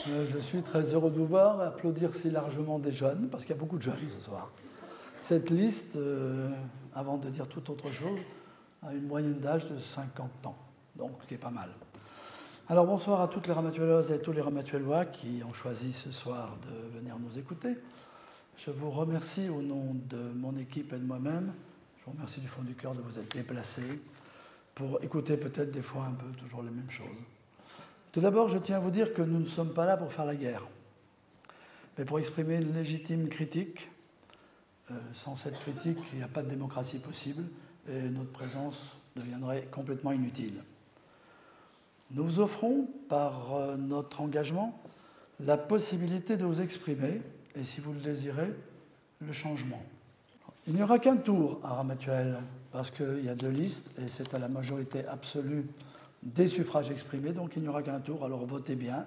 Je suis très heureux de vous voir applaudir si largement des jeunes, parce qu'il y a beaucoup de jeunes ce soir. Cette liste, avant de dire toute autre chose, a une moyenne d'âge de 50 ans, donc ce qui est pas mal. Alors bonsoir à toutes les Ramatuelleuses et tous les Ramatuellois qui ont choisi ce soir de venir nous écouter. Je vous remercie au nom de mon équipe et de moi-même. Je vous remercie du fond du cœur de vous être déplacés pour écouter peut-être des fois un peu toujours les mêmes choses. Tout d'abord, je tiens à vous dire que nous ne sommes pas là pour faire la guerre, mais pour exprimer une légitime critique. Sans cette critique, il n'y a pas de démocratie possible et notre présence deviendrait complètement inutile. Nous vous offrons, par notre engagement, la possibilité de vous exprimer, et si vous le désirez, le changement. Il n'y aura qu'un tour à Ramatuelle, parce qu'il y a deux listes, et c'est à la majorité absolue des suffrages exprimés, donc il n'y aura qu'un tour, alors votez bien.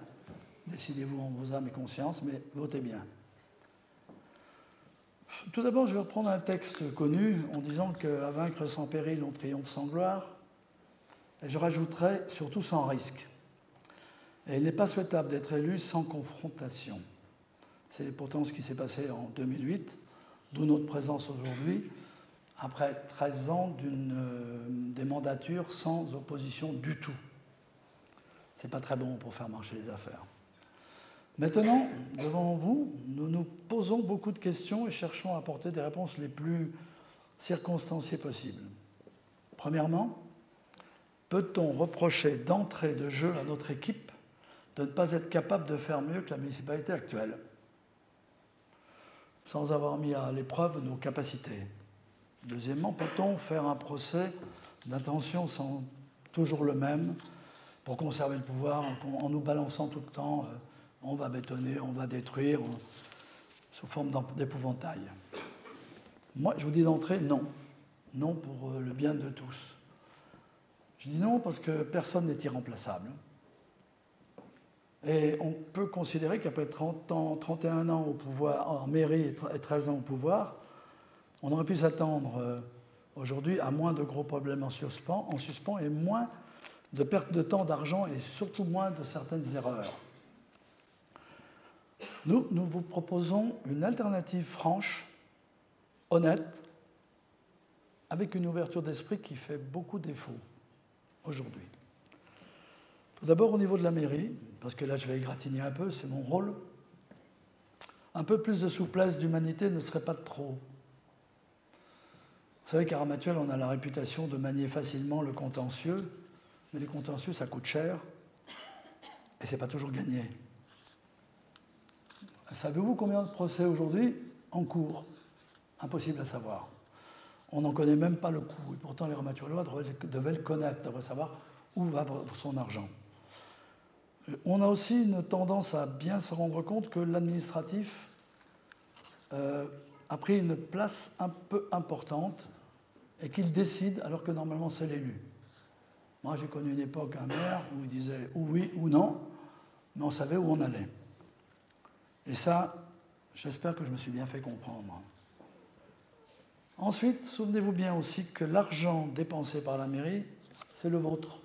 Décidez-vous en vos âmes et consciences, mais votez bien. Tout d'abord, je vais reprendre un texte connu en disant qu'à vaincre sans péril, on triomphe sans gloire. Et je rajouterai surtout sans risque. Et il n'est pas souhaitable d'être élu sans confrontation. C'est pourtant ce qui s'est passé en 2008, d'où notre présence aujourd'hui, après 13 ans des mandatures sans opposition du tout. Ce n'est pas très bon pour faire marcher les affaires. Maintenant, devant vous, nous nous posons beaucoup de questions et cherchons à apporter des réponses les plus circonstanciées possibles. Premièrement, peut-on reprocher d'entrée de jeu à notre équipe de ne pas être capable de faire mieux que la municipalité actuelle, sans avoir mis à l'épreuve nos capacités? Deuxièmement, peut-on faire un procès d'intention sans toujours le même pour conserver le pouvoir en nous balançant tout le temps on va bétonner, on va détruire, sous forme d'épouvantail? Moi, je vous dis d'entrée, non. Non pour le bien de tous. Je dis non parce que personne n'est irremplaçable. Et on peut considérer qu'après 30 ans, 31 ans au pouvoir, en mairie et 13 ans au pouvoir, on aurait pu s'attendre aujourd'hui à moins de gros problèmes en suspens et moins de perte de temps, d'argent et surtout moins de certaines erreurs. Nous vous proposons une alternative franche, honnête, avec une ouverture d'esprit qui fait beaucoup défaut aujourd'hui. Tout d'abord au niveau de la mairie, parce que là je vais égratigner un peu, c'est mon rôle. Un peu plus de souplesse, d'humanité ne serait pas de trop. Vous savez qu'à Ramatuelle, on a la réputation de manier facilement le contentieux, mais les contentieux, ça coûte cher, et c'est pas toujours gagné. Savez-vous combien de procès aujourd'hui en cours? Impossible à savoir. On n'en connaît même pas le coût. Et pourtant, les Ramatuellois devaient le connaître, devraient savoir où va son argent. On a aussi une tendance à bien se rendre compte que l'administratif a pris une place un peu importante et qu'il décide alors que normalement c'est l'élu. Moi, j'ai connu une époque, un maire, où il disait ou oui ou non, mais on savait où on allait. Et ça, j'espère que je me suis bien fait comprendre. Ensuite, souvenez-vous bien aussi que l'argent dépensé par la mairie, c'est le vôtre.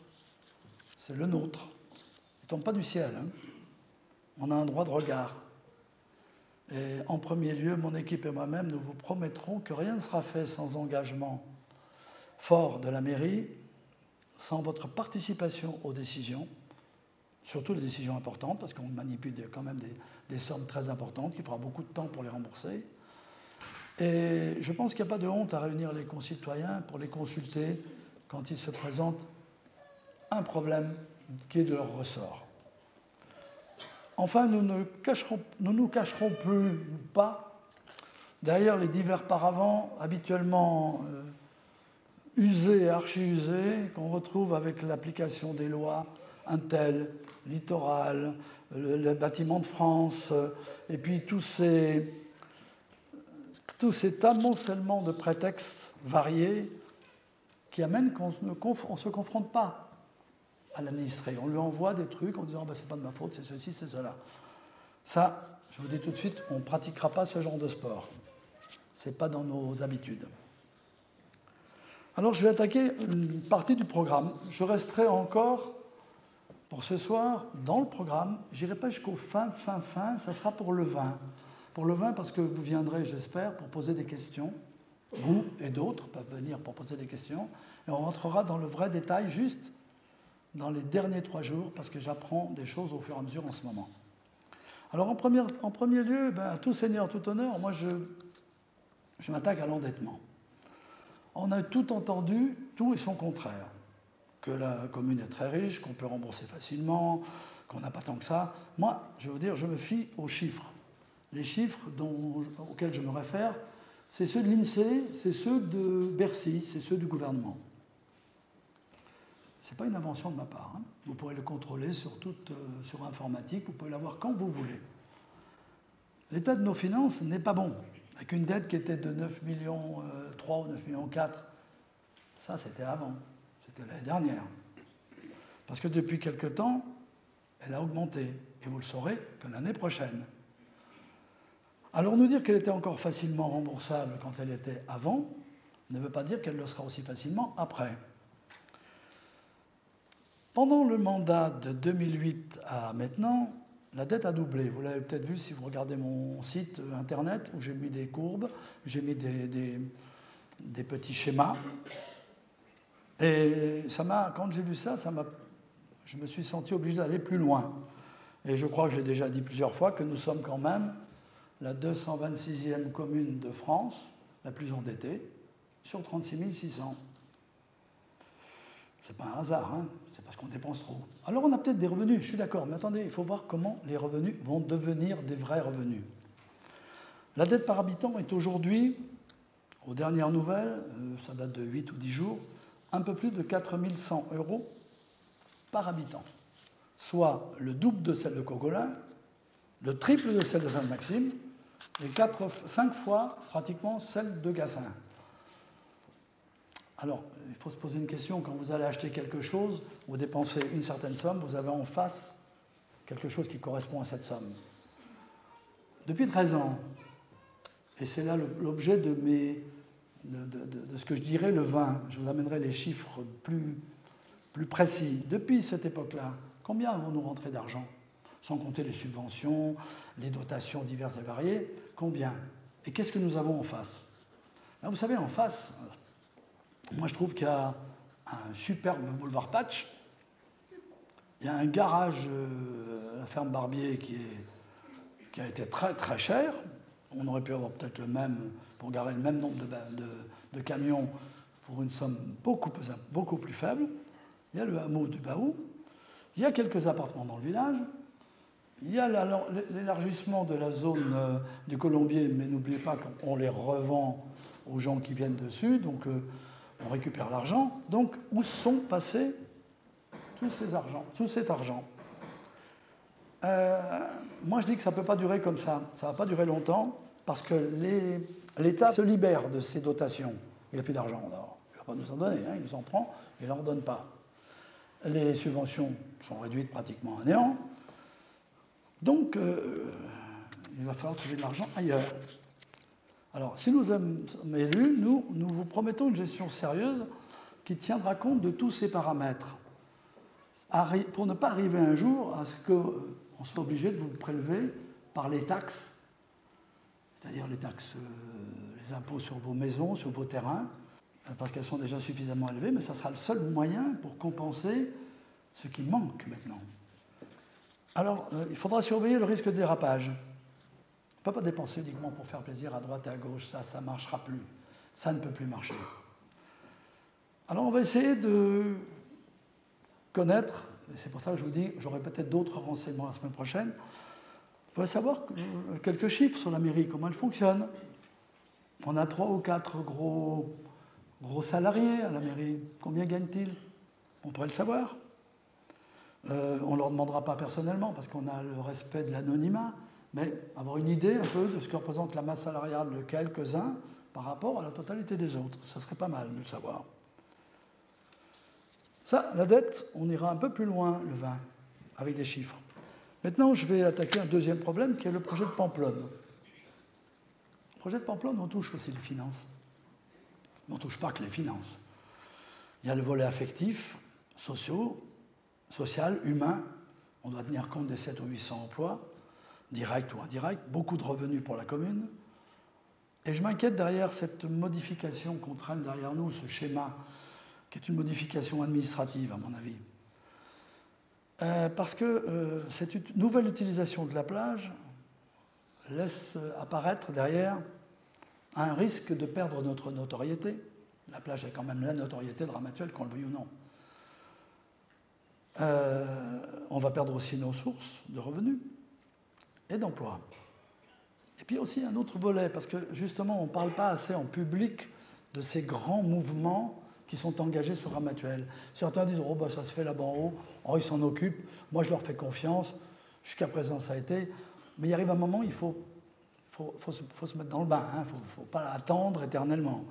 C'est le nôtre. Il ne tombe pas du ciel. Hein. On a un droit de regard. Et en premier lieu, mon équipe et moi-même, nous vous promettrons que rien ne sera fait sans engagement fort de la mairie, sans votre participation aux décisions, surtout les décisions importantes, parce qu'on manipule quand même des sommes très importantes, qui fera beaucoup de temps pour les rembourser. Et je pense qu'il n'y a pas de honte à réunir les concitoyens pour les consulter quand il se présente un problème qui est de leur ressort. Enfin, nous ne nous cacherons plus ou pas derrière les divers paravents habituellement usés et archi-usés qu'on retrouve avec l'application des lois Intel, Littoral, le bâtiment de France, et puis tout cet amoncellement de prétextes variés qui amènent qu'on ne se confronte pas à l'administré. On lui envoie des trucs en disant c'est pas de ma faute, c'est ceci, c'est cela. Ça, je vous dis tout de suite, on ne pratiquera pas ce genre de sport. Ce n'est pas dans nos habitudes. Alors je vais attaquer une partie du programme. Je resterai encore Pour ce soir, dans le programme, je n'irai pas jusqu'au fin, ça sera pour le vin. Pour le vin, parce que vous viendrez, j'espère, pour poser des questions. Vous et d'autres peuvent venir pour poser des questions. Et on rentrera dans le vrai détail juste dans les derniers 3 jours, parce que j'apprends des choses au fur et à mesure en ce moment. Alors en premier lieu, tout seigneur, tout honneur, moi je m'attaque à l'endettement. On a tout entendu, tout et son contraire. Que la commune est très riche, qu'on peut rembourser facilement, qu'on n'a pas tant que ça. Moi, je vais vous dire, je me fie aux chiffres. Les chiffres auxquels je me réfère, c'est ceux de l'INSEE, c'est ceux de Bercy, c'est ceux du gouvernement. Ce n'est pas une invention de ma part. Hein. Vous pourrez le contrôler sur informatique, vous pouvez l'avoir quand vous voulez. L'état de nos finances n'est pas bon. Avec une dette qui était de 9,3 millions ou 9,4 millions, ça c'était avant. C'était l'année dernière. Parce que depuis quelque temps, elle a augmenté. Et vous le saurez que l'année prochaine. Alors nous dire qu'elle était encore facilement remboursable quand elle était avant ne veut pas dire qu'elle le sera aussi facilement après. Pendant le mandat de 2008 à maintenant, la dette a doublé. Vous l'avez peut-être vu si vous regardez mon site internet où j'ai mis des courbes, j'ai mis des petits schémas. Et quand j'ai vu ça, je me suis senti obligé d'aller plus loin. Et je crois que j'ai déjà dit plusieurs fois que nous sommes quand même la 226e commune de France, la plus endettée, sur 36 600. C'est pas un hasard, hein, c'est parce qu'on dépense trop. Alors on a peut-être des revenus, je suis d'accord, mais attendez, il faut voir comment les revenus vont devenir des vrais revenus. La dette par habitant est aujourd'hui, aux dernières nouvelles, ça date de 8 ou 10 jours, un peu plus de 4 100 € par habitant, soit le double de celle de Cogolin, le triple de celle de Sainte-Maxime, et 5 fois pratiquement celle de Gassin. Alors, il faut se poser une question, quand vous allez acheter quelque chose, vous dépensez une certaine somme, vous avez en face quelque chose qui correspond à cette somme. Depuis 13 ans, et c'est là l'objet de ce que je dirais le vin, je vous amènerai les chiffres plus précis. Depuis cette époque-là, combien avons-nous rentré d'argent? Sans compter les subventions, les dotations diverses et variées, combien? Et qu'est-ce que nous avons en face? Là, vous savez, en face, moi je trouve qu'il y a un superbe boulevard Patch, il y a un garage à la ferme Barbier qui a été très très cher. On aurait pu avoir peut-être le même, pour garer le même nombre de camions pour une somme beaucoup plus faible. Il y a le hameau du Baou, il y a quelques appartements dans le village, il y a l'élargissement de la zone du Colombier, mais n'oubliez pas qu'on les revend aux gens qui viennent dessus, donc on récupère l'argent. Donc où sont passés tout cet argent? Moi je dis que ça ne peut pas durer comme ça ne va pas durer longtemps, parce que l'État se libère de ses dotations. Il n'a plus d'argent, alors il ne va pas nous en donner, hein, il nous en prend, il n'en redonne pas. Les subventions sont réduites pratiquement à néant, donc il va falloir trouver de l'argent ailleurs. Alors, si nous sommes élus, nous vous promettons une gestion sérieuse qui tiendra compte de tous ces paramètres, pour ne pas arriver un jour à ce qu'on soit obligé de vous prélever par les taxes, c'est-à-dire les taxes, les impôts sur vos maisons, sur vos terrains, parce qu'elles sont déjà suffisamment élevées, mais ça sera le seul moyen pour compenser ce qui manque maintenant. Alors, il faudra surveiller le risque de dérapage. On ne peut pas dépenser uniquement pour faire plaisir à droite et à gauche, ça ne marchera plus. Ça ne peut plus marcher. Alors on va essayer de connaître, et c'est pour ça que je vous dis, j'aurai peut-être d'autres renseignements la semaine prochaine, il faut savoir quelques chiffres sur la mairie, comment elle fonctionne. On a 3 ou 4 gros salariés à la mairie. Combien gagnent-ils? On pourrait le savoir. On ne leur demandera pas personnellement parce qu'on a le respect de l'anonymat, mais avoir une idée un peu de ce que représente la masse salariale de quelques-uns par rapport à la totalité des autres. Ça serait pas mal de le savoir. Ça, la dette, on ira un peu plus loin, le 20, avec des chiffres. Maintenant, je vais attaquer un deuxième problème qui est le projet de Pamplonne. Le projet de Pamplonne, on touche aussi les finances. Mais on ne touche pas que les finances. Il y a le volet affectif, sociaux, social, humain. On doit tenir compte des 700 ou 800 emplois, directs ou indirects, beaucoup de revenus pour la commune. Et je m'inquiète derrière cette modification qu'on traîne derrière nous, ce schéma, qui est une modification administrative, à mon avis. Parce que cette nouvelle utilisation de la plage laisse apparaître derrière un risque de perdre notre notoriété. La plage est quand même la notoriété de Ramatuelle, qu'on le veuille ou non. On va perdre aussi nos sources de revenus et d'emplois. Et puis aussi un autre volet, parce que justement, on ne parle pas assez en public de ces grands mouvements qui sont engagés sur Ramatuelle. Certains disent « Oh, bah, ça se fait là-bas en haut, oh, ils s'en occupent, moi je leur fais confiance, jusqu'à présent ça a été ». Mais il arrive un moment, il faut se mettre dans le bain, hein. Il ne faut pas attendre éternellement.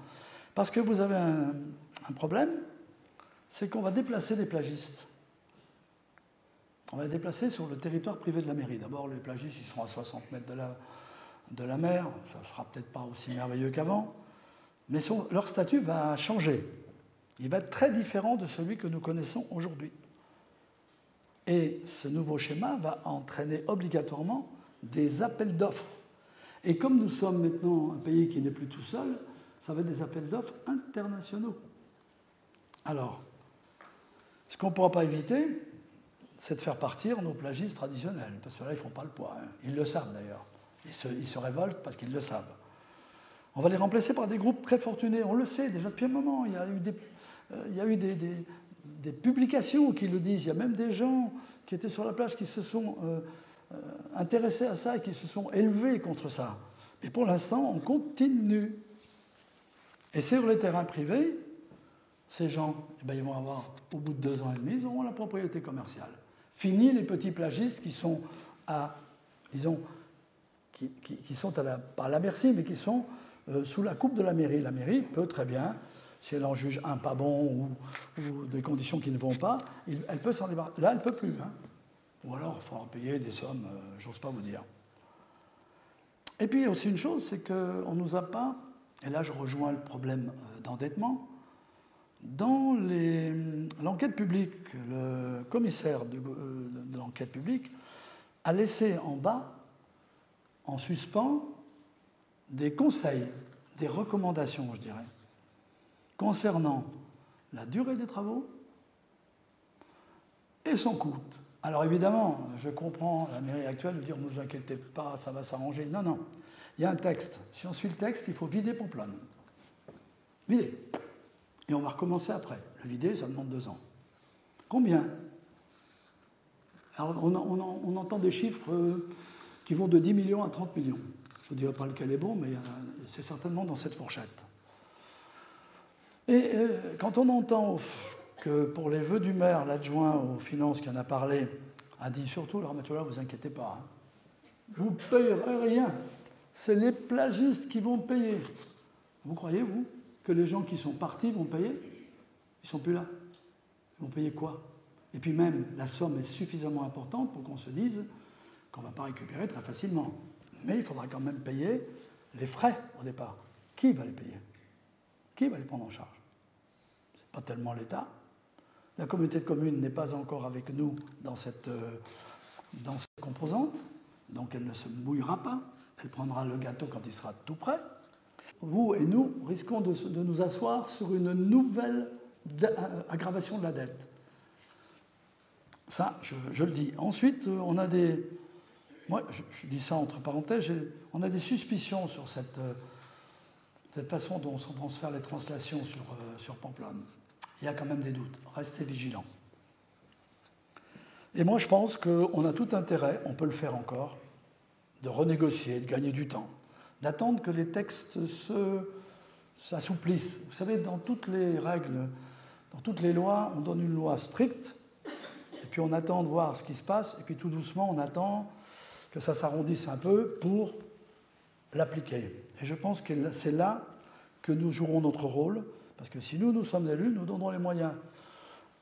Parce que vous avez un problème, c'est qu'on va déplacer des plagistes. On va les déplacer sur le territoire privé de la mairie. D'abord, les plagistes, ils seront à 60 mètres de la mer. Ça ne sera peut-être pas aussi merveilleux qu'avant. Mais leur statut va changer. Il va être très différent de celui que nous connaissons aujourd'hui. Et ce nouveau schéma va entraîner obligatoirement des appels d'offres. Et comme nous sommes maintenant un pays qui n'est plus tout seul, ça va être des appels d'offres internationaux. Alors, ce qu'on ne pourra pas éviter, c'est de faire partir nos plagistes traditionnels, parce que là, ils ne font pas le poids. Hein. Ils le savent d'ailleurs. Ils se révoltent parce qu'ils le savent. On va les remplacer par des groupes très fortunés. On le sait déjà depuis un moment. Il y a eu des publications qui le disent. Il y a même des gens qui étaient sur la plage qui se sont intéressés à ça et qui se sont élevés contre ça. Mais pour l'instant, on continue. Et sur les terrains privés, ces gens, eh bien, ils vont avoir, au bout de 2 ans et demi, ils auront la propriété commerciale. Fini les petits plagistes qui sont à, disons, qui sont pas à la merci, mais qui sont sous la coupe de la mairie. La mairie peut très bien, si elle en juge un pas bon ou des conditions qui ne vont pas, elle peut s'en débarrasser. Là, elle ne peut plus. Hein. Ou alors, il faudra payer des sommes, j'ose pas vous dire. Et puis, il y a aussi une chose, c'est qu'on ne nous a pas, et là je rejoins le problème d'endettement, dans l'enquête publique, le commissaire de l'enquête publique a laissé en bas, en suspens, des conseils, des recommandations, je dirais, concernant la durée des travaux et son coût. Alors évidemment, je comprends la mairie actuelle de dire ne vous inquiétez pas, ça va s'arranger. Non, non. Il y a un texte. Si on suit le texte, il faut vider Pamplonne. Vider. Et on va recommencer après. Le vider, ça demande 2 ans. Combien? Alors, on entend des chiffres qui vont de 10 millions à 30 millions. Je ne dirai pas lequel est bon, mais c'est certainement dans cette fourchette. Et quand on entend que pour les vœux du maire, l'adjoint aux finances qui en a parlé, a dit surtout, alors ne vous inquiétez pas, hein, vous ne payerez rien. C'est les plagistes qui vont payer. Vous croyez, vous, que les gens qui sont partis vont payer? Ils ne sont plus là. Ils vont payer quoi? Et puis même, la somme est suffisamment importante pour qu'on se dise qu'on ne va pas récupérer très facilement. Mais il faudra quand même payer les frais au départ. Qui va les payer? Qui va les prendre en charge? Ce n'est pas tellement l'État. La communauté de communes n'est pas encore avec nous dans cette composante, donc elle ne se mouillera pas. Elle prendra le gâteau quand il sera tout prêt. Vous et nous risquons de nous asseoir sur une nouvelle aggravation de la dette. Ça, je le dis. Ensuite, on a des... Moi, je dis ça entre parenthèses, on a des suspicions sur cette façon dont vont se faire les translations sur Pamplonne. Il y a quand même des doutes. Restez vigilants. Et moi, je pense qu'on a tout intérêt, on peut le faire encore, de renégocier, de gagner du temps, d'attendre que les textes s'assouplissent. Vous savez, dans toutes les règles, dans toutes les lois, on donne une loi stricte, et puis on attend de voir ce qui se passe, et puis tout doucement, on attend que ça s'arrondisse un peu pour l'appliquer. Et je pense que c'est là que nous jouerons notre rôle, parce que si nous sommes élus, nous donnerons les moyens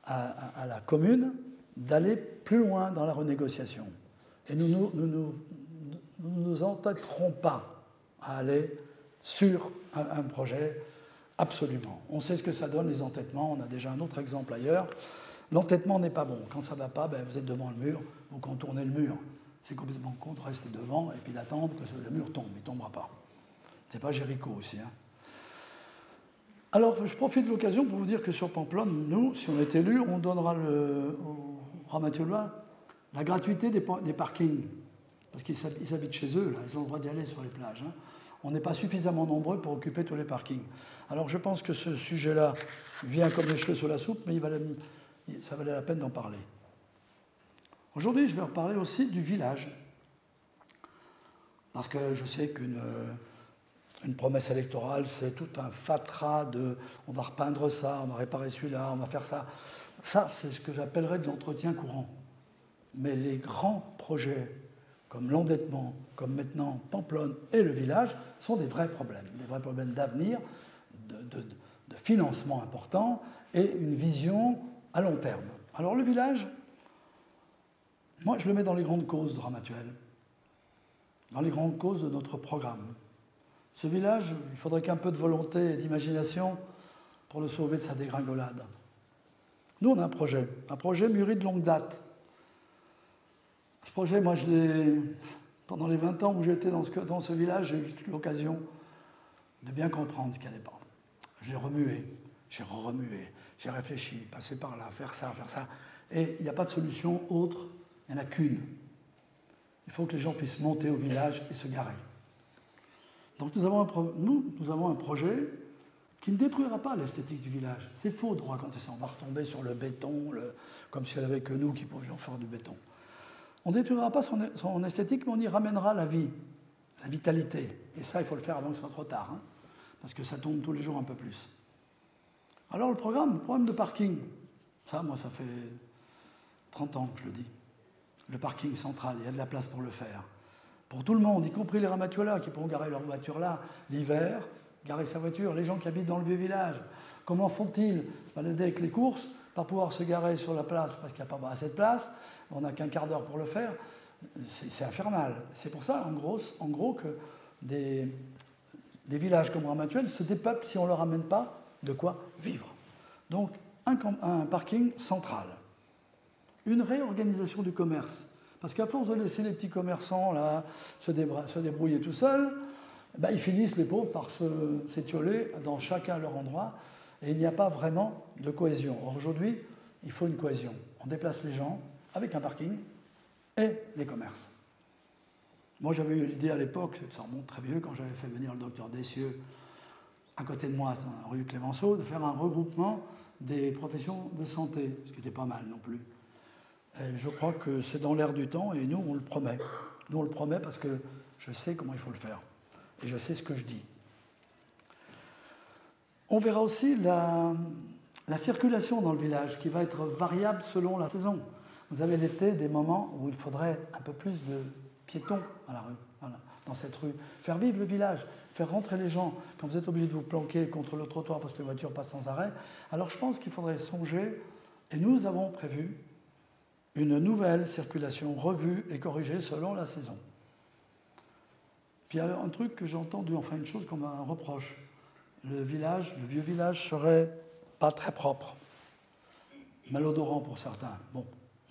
à la commune d'aller plus loin dans la renégociation. Et nous ne nous entêterons pas à aller sur un projet absolument. On sait ce que ça donne, les entêtements. On a déjà un autre exemple ailleurs. L'entêtement n'est pas bon. Quand ça ne va pas, ben, vous êtes devant le mur, vous contournez le mur. C'est complètement con de rester devant et puis d'attendre que le mur tombe. Il ne tombera pas. Ce n'est pas Jéricho aussi. Hein. Alors, je profite de l'occasion pour vous dire que sur Pamplonne, nous, si on est élus, on donnera aux Ramatuelois la gratuité des parkings. Parce qu'ils habitent chez eux, là, ils ont le droit d'y aller sur les plages. Hein. On n'est pas suffisamment nombreux pour occuper tous les parkings. Alors, je pense que ce sujet-là vient comme les cheveux sur la soupe, mais ça valait la peine d'en parler. Aujourd'hui, je vais reparler aussi du village. Parce que je sais qu'une promesse électorale, c'est tout un fatras de on va repeindre ça, on va réparer celui-là, on va faire ça. Ça, c'est ce que j'appellerais de l'entretien courant. Mais les grands projets, comme l'endettement, comme maintenant Pamplonne et le village, sont des vrais problèmes d'avenir, de financement important et une vision à long terme. Alors le village, moi je le mets dans les grandes causes de Ramatuelle, dans les grandes causes de notre programme. Ce village, il faudrait qu'un peu de volonté et d'imagination pour le sauver de sa dégringolade. Nous, on a un projet mûri de longue date. Ce projet, moi, pendant les 20 ans où j'étais dans ce village, j'ai eu l'occasion de bien comprendre ce qui n'allait pas. J'ai remué, j'ai réfléchi, passé par là, faire ça. Et il n'y a pas de solution autre, il n'y en a qu'une. Il faut que les gens puissent monter au village et se garer. Donc nous avons un projet qui ne détruira pas l'esthétique du village. C'est faux de raconter ça. On va retomber sur le béton, comme s'il n'y avait que nous qui pouvions faire du béton. On ne détruira pas son esthétique, mais on y ramènera la vie, la vitalité. Et ça, il faut le faire avant que ce soit trop tard, hein, parce que ça tombe tous les jours un peu plus. Alors le problème de parking, ça, moi, ça fait 30 ans que je le dis. Le parking central, il y a de la place pour le faire. Pour tout le monde, y compris les Ramatuelois qui pourront garer leur voiture là, l'hiver, garer sa voiture, les gens qui habitent dans le vieux village. Comment font-ils, balader avec les courses, pas pouvoir se garer sur la place parce qu'il n'y a pas assez de place, on n'a qu'un quart d'heure pour le faire, c'est infernal. C'est pour ça, en gros, que des villages comme Ramatuelle se dépeuplent si on ne leur amène pas de quoi vivre. Donc, un parking central. Une réorganisation du commerce. Parce qu'à force de laisser les petits commerçants là, se débrouiller tout seuls, ben, ils finissent, les pauvres, par s'étioler dans chacun leur endroit, et il n'y a pas vraiment de cohésion. Or, aujourd'hui, il faut une cohésion. On déplace les gens avec un parking et les commerces. Moi, j'avais eu l'idée à l'époque, ça remonte très vieux, quand j'avais fait venir le docteur Dessieux à côté de moi, rue Clémenceau, de faire un regroupement des professions de santé, ce qui n'était pas mal non plus. Et je crois que c'est dans l'air du temps et nous, on le promet. Nous, on le promet parce que je sais comment il faut le faire. Et je sais ce que je dis. On verra aussi la circulation dans le village qui va être variable selon la saison. Vous avez l'été des moments où il faudrait un peu plus de piétons à la rue, voilà, dans cette rue. Faire vivre le village, faire rentrer les gens. Quand vous êtes obligé de vous planquer contre le trottoir parce que les voitures passent sans arrêt, alors je pense qu'il faudrait songer, et nous avons prévu, une nouvelle circulation revue et corrigée selon la saison. Puis il y a un truc que j'ai entendu, enfin une chose comme un reproche. Le vieux village serait pas très propre, malodorant pour certains. Bon,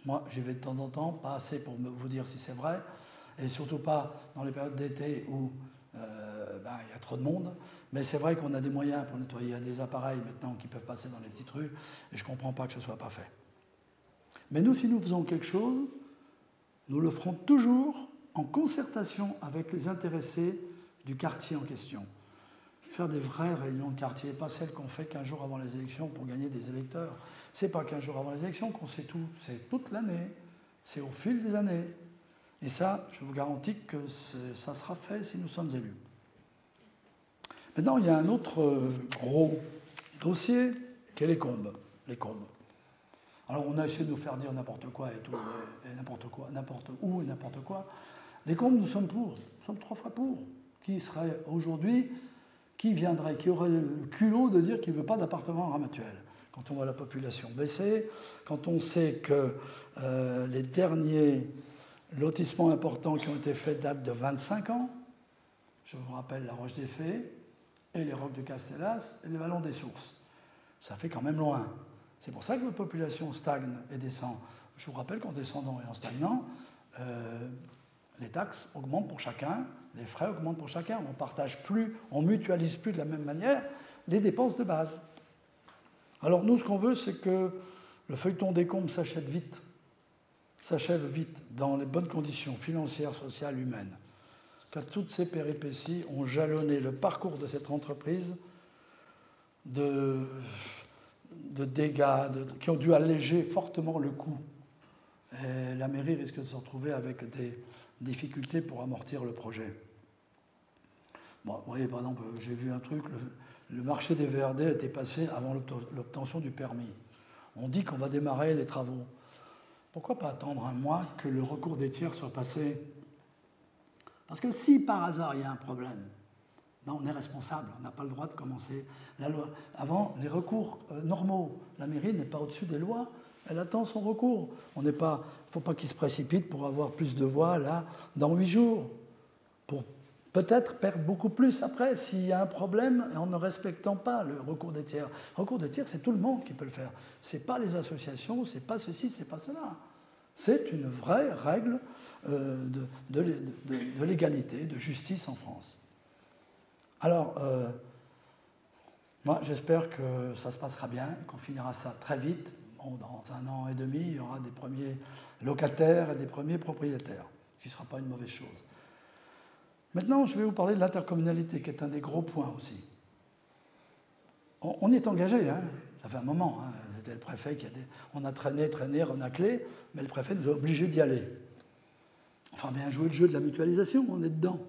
moi j'y vais de temps en temps, pas assez pour vous dire si c'est vrai, et surtout pas dans les périodes d'été où il y a trop de monde. Mais c'est vrai qu'on a des moyens pour nettoyer. Il y a des appareils maintenant qui peuvent passer dans les petites rues, et je ne comprends pas que ce ne soit pas fait. Mais nous, si nous faisons quelque chose, nous le ferons toujours en concertation avec les intéressés du quartier en question. Faire des vraies réunions de quartier, pas celles qu'on fait 15 jours avant les élections pour gagner des électeurs. C'est pas 15 jours avant les élections qu'on sait tout, c'est toute l'année, c'est au fil des années. Et ça, je vous garantis que ça sera fait si nous sommes élus. Maintenant, il y a un autre gros dossier qui est les combes. Les combes. Alors on a essayé de nous faire dire n'importe quoi et tout, et n'importe quoi, n'importe où et n'importe quoi. Les combes, nous sommes pour, nous sommes 3 fois pour. Qui serait aujourd'hui, qui viendrait, qui aurait le culot de dire qu'il ne veut pas d'appartement à Ramatuelle? Quand on voit la population baisser, quand on sait que les derniers lotissements importants qui ont été faits datent de 25 ans, je vous rappelle la Roche des Fées et les Rocs de Castellas et les Vallons des Sources. Ça fait quand même loin. C'est pour ça que notre population stagne et descend. Je vous rappelle qu'en descendant et en stagnant, les taxes augmentent pour chacun, les frais augmentent pour chacun. On partage plus, on mutualise plus de la même manière les dépenses de base. Alors nous, ce qu'on veut, c'est que le feuilleton des Combes s'achève vite, dans les bonnes conditions financières, sociales, humaines. Car toutes ces péripéties ont jalonné le parcours de cette entreprise de dégâts qui ont dû alléger fortement le coût. Et la mairie risque de se retrouver avec des difficultés pour amortir le projet. Bon, vous voyez, par exemple, j'ai vu un truc, le marché des VRD a été passé avant l'obtention du permis. On dit qu'on va démarrer les travaux. Pourquoi pas attendre un mois que le recours des tiers soit passé? Parce que si par hasard il y a un problème, ben on est responsable, on n'a pas le droit de commencer la loi. Avant, les recours normaux, la mairie n'est pas au-dessus des lois, elle attend son recours. Il ne faut pas qu'il se précipite pour avoir plus de voix là dans 8 jours, pour peut-être perdre beaucoup plus après s'il y a un problème en ne respectant pas le recours des tiers. Le recours des tiers, c'est tout le monde qui peut le faire. Ce n'est pas les associations, ce n'est pas ceci, ce n'est pas cela. C'est une vraie règle de l'égalité, de justice en France. Alors, moi, j'espère que ça se passera bien, qu'on finira ça très vite. Bon, dans 1 an et demi, il y aura des premiers locataires et des premiers propriétaires, ce qui ne sera pas une mauvaise chose. Maintenant, je vais vous parler de l'intercommunalité, qui est un des gros points aussi. On y est engagé, hein. Ça fait un moment. Hein. C'était le préfet on a traîné, renaclé, mais le préfet nous a obligés d'y aller. Enfin, bien jouer le jeu de la mutualisation, on est dedans.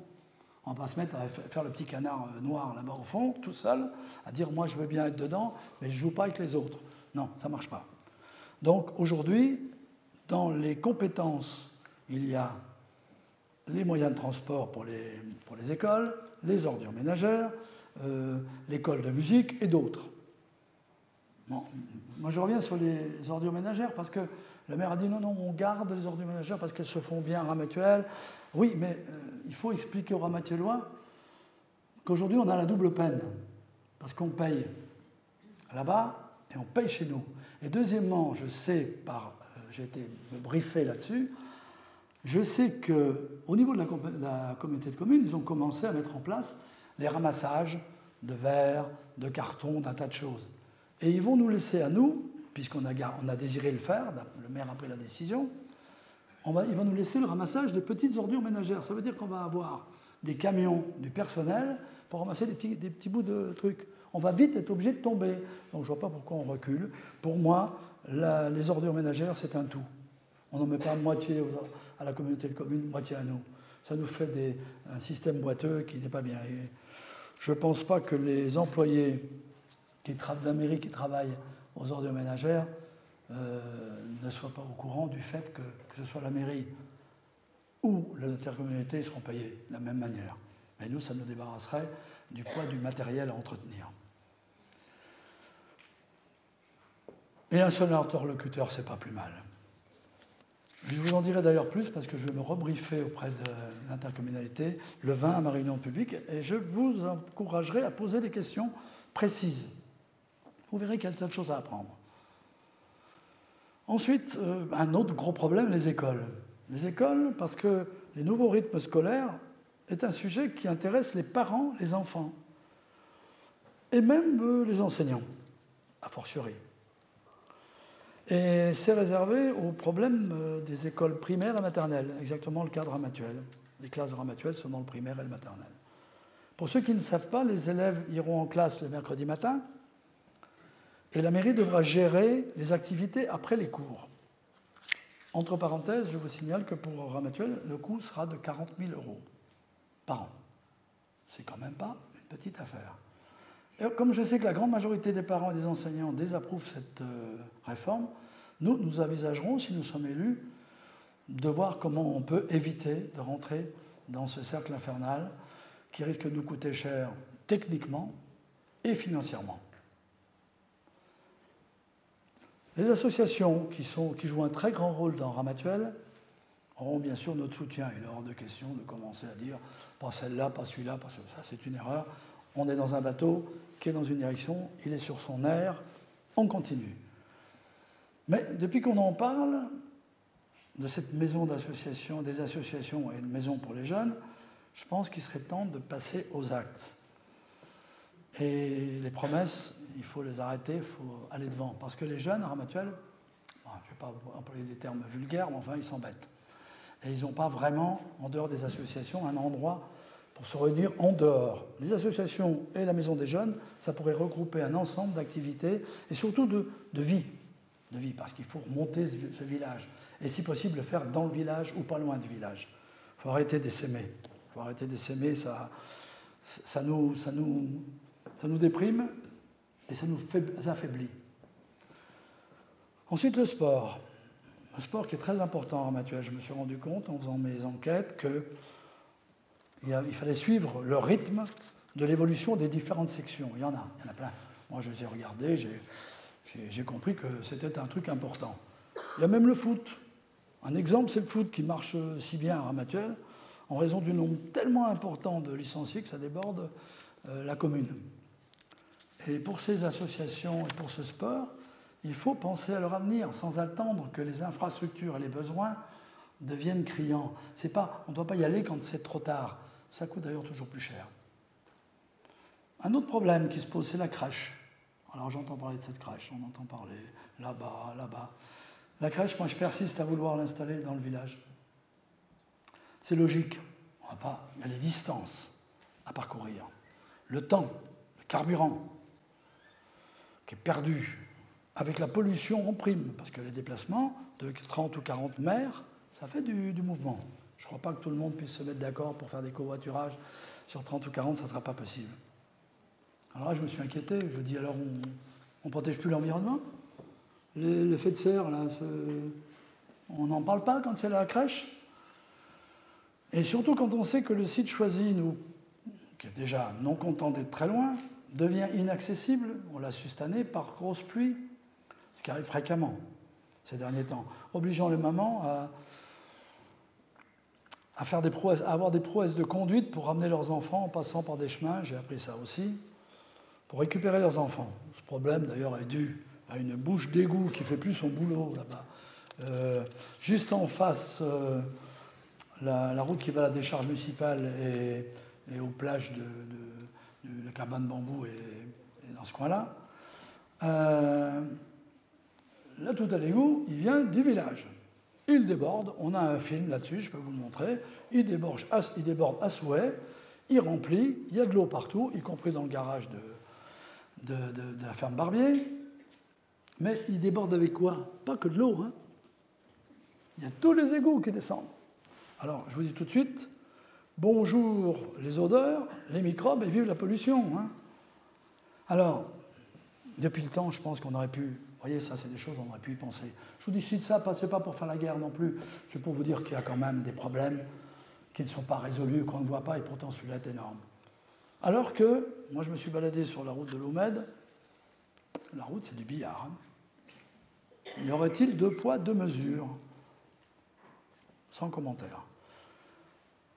On va pas se mettre à faire le petit canard noir là-bas au fond, tout seul, à dire moi je veux bien être dedans, mais je ne joue pas avec les autres. Non, ça ne marche pas. Donc aujourd'hui, dans les compétences, il y a les moyens de transport pour les écoles, les ordures ménagères, l'école de musique et d'autres. Bon, moi je reviens sur les ordures ménagères parce que le maire a dit non, on garde les ordures ménagères parce qu'elles se font bien à Ramatuelle. Oui, mais il faut expliquer aux Ramatuellois qu'aujourd'hui on a la double peine parce qu'on paye là-bas et on paye chez nous. Et deuxièmement, je sais, j'ai été me briefer là-dessus, je sais qu'au niveau de la communauté de communes, ils ont commencé à mettre en place les ramassages de verre, de carton, d'un tas de choses. Et ils vont nous laisser à nous, puisqu'on a désiré le faire, le maire a pris la décision, ils vont nous laisser le ramassage des petites ordures ménagères. Ça veut dire qu'on va avoir des camions du personnel pour ramasser des petits bouts de trucs. On va vite être obligé de tomber. Donc je ne vois pas pourquoi on recule. Pour moi, les ordures ménagères, c'est un tout. On n'en met pas moitié à la communauté de communes, moitié à nous. Ça nous fait un système boiteux qui n'est pas bien. Et je ne pense pas que les employés de la mairie qui travaillent aux ordures ménagères ne soient pas au courant du fait que ce soit la mairie ou l'intercommunauté seront payés de la même manière. Mais nous, ça nous débarrasserait du poids du matériel à entretenir. Et un seul interlocuteur, c'est pas plus mal. Je vous en dirai d'ailleurs plus parce que je vais me rebriefer auprès de l'intercommunalité le 20 à ma réunion publique et je vous encouragerai à poser des questions précises. Vous verrez qu'il y a tas de choses à apprendre. Ensuite, un autre gros problème, les écoles. Les écoles, parce que les nouveaux rythmes scolaires est un sujet qui intéresse les parents, les enfants, et même les enseignants, a fortiori. Et c'est réservé aux problèmes des écoles primaires et maternelles, exactement le cas de Ramatuelle. Les classes de Ramatuelle sont dans le primaire et le maternel. Pour ceux qui ne savent pas, les élèves iront en classe le mercredi matin, et la mairie devra gérer les activités après les cours. Entre parenthèses, je vous signale que pour Ramatuelle, le coût sera de 40 000 € par an. C'est quand même pas une petite affaire. Et comme je sais que la grande majorité des parents et des enseignants désapprouvent cette réforme, nous envisagerons, si nous sommes élus, de voir comment on peut éviter de rentrer dans ce cercle infernal qui risque de nous coûter cher techniquement et financièrement. Les associations qui jouent un très grand rôle dans Ramatuelle auront bien sûr notre soutien. Il est hors de question de commencer à dire pas celle-là, pas celui-là, pas celui-là. Ça, c'est une erreur. On est dans un bateau qui est dans une direction, il est sur son air, on continue. Mais depuis qu'on en parle, de cette maison d'association, des associations et une maison pour les jeunes, je pense qu'il serait temps de passer aux actes. Et les promesses, il faut les arrêter, il faut aller devant. Parce que les jeunes, à Ramatuelle, je ne vais pas employer des termes vulgaires, mais enfin, ils s'embêtent. Et ils n'ont pas vraiment, en dehors des associations, un endroit pour se réunir en dehors. Les associations et la maison des jeunes, ça pourrait regrouper un ensemble d'activités et surtout de vie. De vie, parce qu'il faut remonter ce village. Et si possible, le faire dans le village ou pas loin du village. Il faut arrêter d'essaimer. Il faut arrêter d'essaimer, ça nous déprime et ça nous affaiblit. Ensuite, le sport. Le sport qui est très important en Mathieu. Je me suis rendu compte en faisant mes enquêtes qu'il fallait suivre le rythme de l'évolution des différentes sections. Il y en a plein. Moi, je les ai regardés, j'ai compris que c'était un truc important. Il y a même le foot. Un exemple, c'est le foot qui marche si bien à Ramatuelle en raison du nombre tellement important de licenciés que ça déborde la commune. Et pour ces associations et pour ce sport, il faut penser à leur avenir sans attendre que les infrastructures et les besoins deviennent criants. On ne doit pas y aller quand c'est trop tard. Ça coûte d'ailleurs toujours plus cher. Un autre problème qui se pose, c'est la crèche. Alors j'entends parler de cette crèche, on entend parler là-bas, là-bas. La crèche, moi je persiste à vouloir l'installer dans le village. C'est logique. Il y a les distances à parcourir, le temps, le carburant qui est perdu, avec la pollution en prime, parce que les déplacements de 30 ou 40 mètres, ça fait du mouvement. Je ne crois pas que tout le monde puisse se mettre d'accord pour faire des covoiturages sur 30 ou 40, ça ne sera pas possible. Alors là, je me suis inquiété, je dis alors on ne protège plus l'environnement. L'effet de serre, là, on n'en parle pas quand c'est la crèche. Et surtout quand on sait que le site choisi, qui est déjà non content d'être très loin, devient inaccessible, on l'a su cette année, par grosse pluie, ce qui arrive fréquemment ces derniers temps, obligeant les mamans à avoir des prouesses de conduite pour ramener leurs enfants en passant par des chemins, j'ai appris ça aussi, pour récupérer leurs enfants. Ce problème, d'ailleurs, est dû à une bouche d'égout qui ne fait plus son boulot là-bas. Juste en face, la route qui va à la décharge municipale et aux plages de cabane bambou et dans ce coin-là. Là, tout à l'égout, il vient du village. Il déborde, on a un film là-dessus, je peux vous le montrer. Il déborde à souhait, il remplit, il y a de l'eau partout, y compris dans le garage de la ferme Barbier. Mais il déborde avec quoi? Pas que de l'eau. Hein. Il y a tous les égouts qui descendent. Alors, je vous dis tout de suite, bonjour les odeurs, les microbes et vive la pollution. Hein. Alors, depuis le temps, je pense qu'on aurait pu... Vous voyez, ça, c'est des choses qu'on aurait pu y penser. Je vous dis ça, c'est pas pour faire la guerre non plus. C'est pour vous dire qu'il y a quand même des problèmes qui ne sont pas résolus, qu'on ne voit pas, et pourtant celui-là est énorme. Alors que, moi, je me suis baladé sur la route de l'Omed. La route, c'est du billard. Hein. Y aurait-il 2 poids, 2 mesures? Sans commentaire.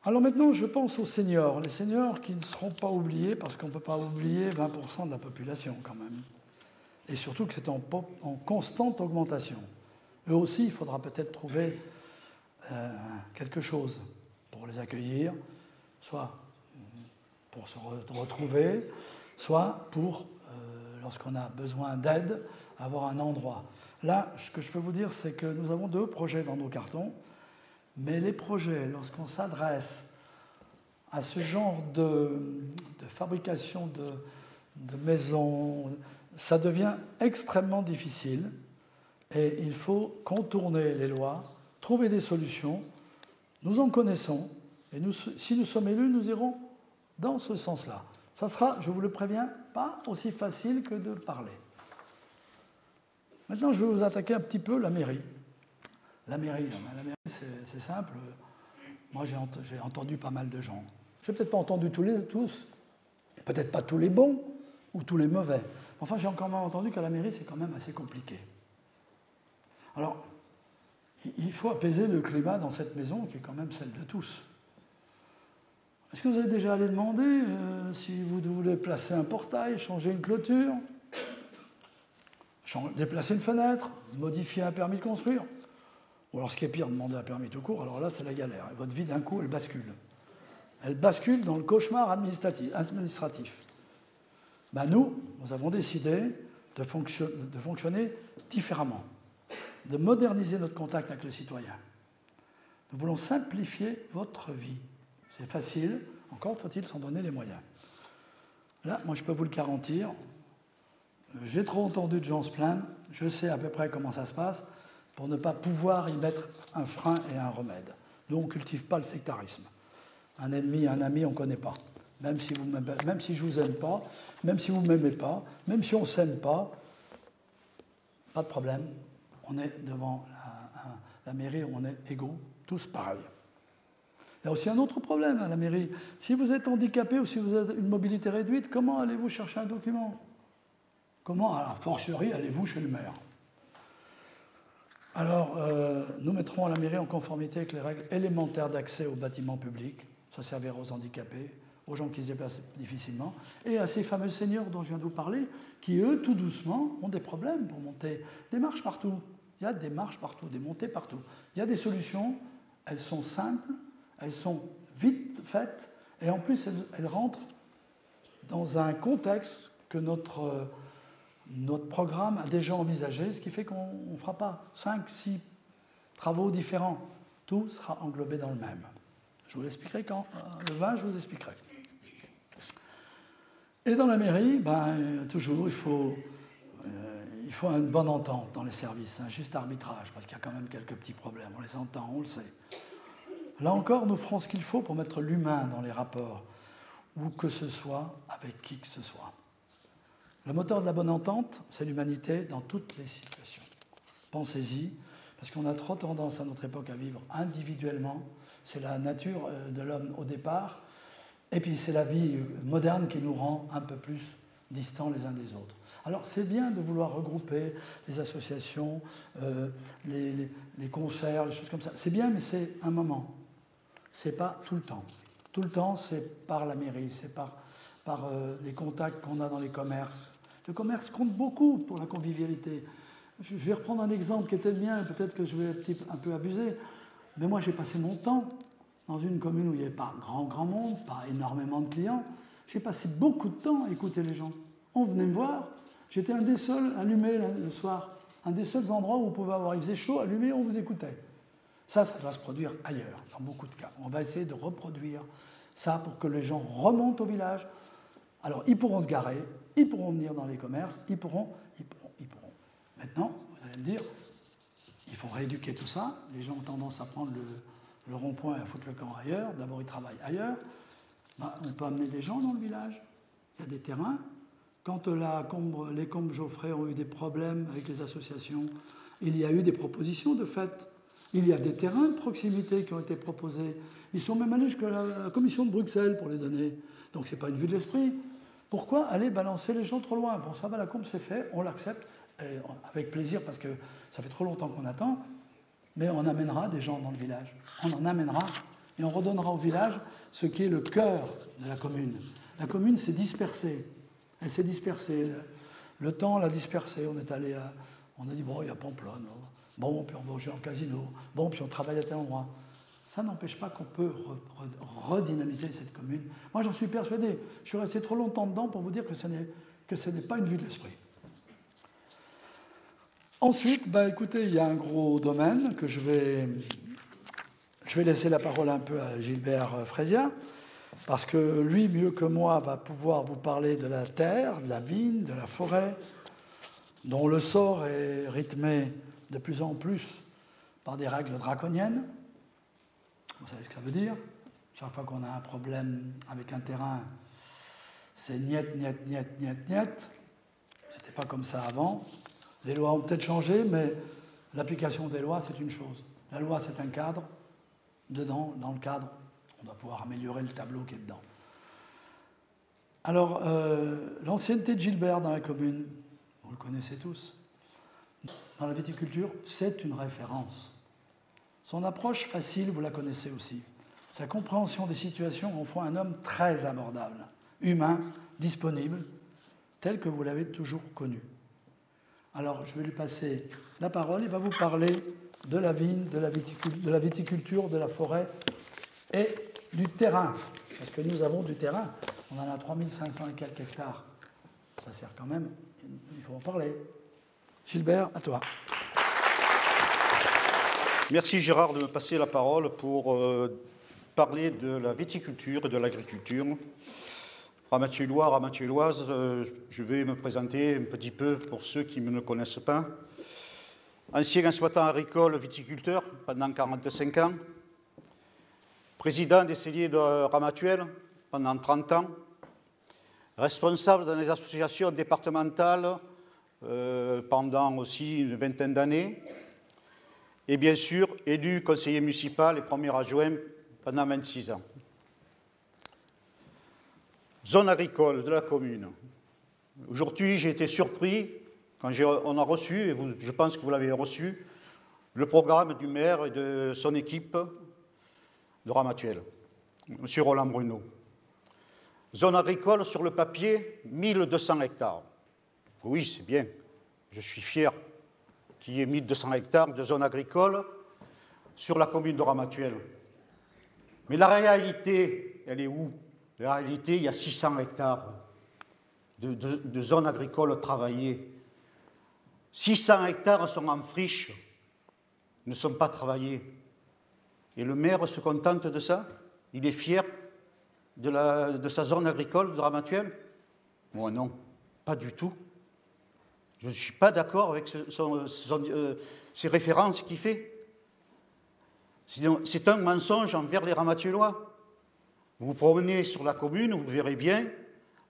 Alors maintenant, je pense aux seniors. Les seniors qui ne seront pas oubliés, parce qu'on ne peut pas oublier 20% de la population quand même. Et surtout que c'est en constante augmentation. Eux aussi, il faudra peut-être trouver quelque chose pour les accueillir, soit pour se retrouver, soit pour, lorsqu'on a besoin d'aide, avoir un endroit. Là, ce que je peux vous dire, c'est que nous avons 2 projets dans nos cartons, mais les projets, lorsqu'on s'adresse à ce genre de fabrication de maisons, ça devient extrêmement difficile et il faut contourner les lois, trouver des solutions. Nous en connaissons et si nous sommes élus, nous irons dans ce sens-là. Ça sera, je vous le préviens, pas aussi facile que de parler. Maintenant, je vais vous attaquer un petit peu la mairie. La mairie, c'est simple. Moi, j'ai entendu pas mal de gens. Je n'ai peut-être pas entendu tous, peut-être pas tous les bons ou tous les mauvais. Enfin, j'ai encore même entendu qu'à la mairie, c'est quand même assez compliqué. Alors, il faut apaiser le climat dans cette maison qui est quand même celle de tous. Est-ce que vous avez déjà allé demander si vous voulez placer un portail, changer une clôture? déplacer une fenêtre, modifier un permis de construire. Ou alors, ce qui est pire, demander un permis tout court, alors là, c'est la galère. Et votre vie, d'un coup, elle bascule. Elle bascule dans le cauchemar administratif. Ben nous avons décidé de fonctionner différemment, de moderniser notre contact avec le citoyen. Nous voulons simplifier votre vie. C'est facile, encore faut-il s'en donner les moyens. Là, moi, je peux vous le garantir, j'ai trop entendu de gens se plaindre, je sais à peu près comment ça se passe, pour ne pas pouvoir y mettre un frein et un remède. Nous, on ne cultive pas le sectarisme. Un ennemi, un ami, on ne connaît pas. Même si je ne vous aime pas, même si vous ne m'aimez pas, même si on ne s'aime pas, pas de problème. On est devant la mairie, on est égaux, tous pareils. Il y a aussi un autre problème à la mairie. Si vous êtes handicapé ou si vous avez une mobilité réduite, comment allez-vous chercher un document? Comment, à la fortiori, allez-vous chez le maire? Alors, nous mettrons à la mairie en conformité avec les règles élémentaires d'accès aux bâtiments publics. Ça servira aux handicapés, aux gens qui se déplacent difficilement, et à ces fameux seniors dont je viens de vous parler, qui, eux, tout doucement, ont des problèmes pour monter. Des marches partout. Il y a des marches partout, des montées partout. Il y a des solutions, elles sont simples, elles sont vite faites, et en plus, elles rentrent dans un contexte que notre programme a déjà envisagé, ce qui fait qu'on ne fera pas 5, 6 travaux différents. Tout sera englobé dans le même. Je vous l'expliquerai quand le 20, je vous expliquerai. Et dans la mairie, toujours, il faut une bonne entente dans les services, un juste arbitrage, parce qu'il y a quand même quelques petits problèmes. On les entend, on le sait. Là encore, nous ferons ce qu'il faut pour mettre l'humain dans les rapports, où que ce soit, avec qui que ce soit. Le moteur de la bonne entente, c'est l'humanité dans toutes les situations. Pensez-y, parce qu'on a trop tendance à notre époque à vivre individuellement. C'est la nature de l'homme au départ, et puis c'est la vie moderne qui nous rend un peu plus distants les uns des autres. Alors c'est bien de vouloir regrouper les associations, les concerts, les choses comme ça. C'est bien, mais c'est un moment. C'est pas tout le temps. Tout le temps, c'est par la mairie, c'est par les contacts qu'on a dans les commerces. Le commerce compte beaucoup pour la convivialité. Je vais reprendre un exemple qui était le mien, peut-être que je vais un peu abuser, mais moi j'ai passé mon temps dans une commune où il n'y avait pas grand monde, pas énormément de clients. J'ai passé beaucoup de temps à écouter les gens. On venait me voir, j'étais un des seuls allumés le soir, un des seuls endroits où on pouvait avoir, il faisait chaud, allumé, on vous écoutait. Ça doit se produire ailleurs, dans beaucoup de cas. On va essayer de reproduire ça pour que les gens remontent au village. Alors, ils pourront se garer, ils pourront venir dans les commerces, ils pourront. Maintenant, vous allez me dire, il faut rééduquer tout ça. Les gens ont tendance à prendre le rond-point et à foutre le camp ailleurs. D'abord, ils travaillent ailleurs. On peut amener des gens dans le village. Il y a des terrains. Quand les Combes Geoffrey ont eu des problèmes avec les associations, il y a eu des propositions de fait. Il y a des terrains de proximité qui ont été proposés. Ils sont même allés jusqu'à la commission de Bruxelles pour les donner. Donc, ce n'est pas une vue de l'esprit. Pourquoi aller balancer les gens trop loin? Bon, ça va, la Combe, c'est fait, on l'accepte, avec plaisir, parce que ça fait trop longtemps qu'on attend, mais on amènera des gens dans le village. On en amènera, et on redonnera au village ce qui est le cœur de la commune. La commune s'est dispersée. Elle s'est dispersée. Le temps l'a dispersée. On a dit, bon, il y a Pamplonne. Bon, puis on va jouer en casino. Bon, puis on travaille à tel endroit. Ça n'empêche pas qu'on peut redynamiser cette commune. Moi, j'en suis persuadé. Je suis resté trop longtemps dedans pour vous dire que ce n'est pas une vue de l'esprit. Ensuite, écoutez, il y a un gros domaine que je vais laisser la parole un peu à Gilbert Frezia, parce que lui, mieux que moi, va pouvoir vous parler de la terre, de la vigne, de la forêt, dont le sort est rythmé de plus en plus par des règles draconiennes. Vous savez ce que ça veut dire? Chaque fois qu'on a un problème avec un terrain, c'est niet. C'était pas comme ça avant. Les lois ont peut-être changé, mais l'application des lois, c'est une chose. La loi, c'est un cadre. Dedans, dans le cadre, on doit pouvoir améliorer le tableau qui est dedans. Alors, l'ancienneté de Gilbert dans la commune, vous le connaissez tous. Dans la viticulture, c'est une référence. Son approche facile, vous la connaissez aussi. Sa compréhension des situations en font un homme très abordable, humain, disponible, tel que vous l'avez toujours connu. Alors, je vais lui passer la parole. Il va vous parler de la vigne, de la viticulture, de la forêt et du terrain. Parce que nous avons du terrain. On en a 3500 et quelques hectares. Ça sert quand même. Il faut en parler. Gilbert, à toi. Merci Gérard de me passer la parole pour parler de la viticulture et de l'agriculture. Ramatuellois, Ramatuelloises, je vais me présenter un petit peu pour ceux qui ne me connaissent pas. Ancien exploitant agricole viticulteur pendant 45 ans. Président des celliers de Ramatuelle pendant 30 ans. Responsable dans les associations départementales pendant aussi une vingtaine d'années. Et bien sûr, élu conseiller municipal et premier adjoint pendant 26 ans. Zone agricole de la commune. Aujourd'hui, j'ai été surpris quand on a reçu, et je pense que vous l'avez reçu, le programme du maire et de son équipe de Ramatuelle, M. Roland Bruno. Zone agricole sur le papier, 1200 hectares. Oui, c'est bien, je suis fier qu'il y ait 1200 hectares de zone agricole sur la commune de Ramatuelle. Mais la réalité, elle est où? La réalité, il y a 600 hectares de zones agricoles travaillées. 600 hectares sont en friche, ne sont pas travaillés. Et le maire se contente de ça? Il est fier de sa zone agricole de Ramatuelle? Moi non, pas du tout. Je ne suis pas d'accord avec ces références qu'il fait. C'est un mensonge envers les Ramatuellois. Vous vous promenez sur la commune, vous verrez bien,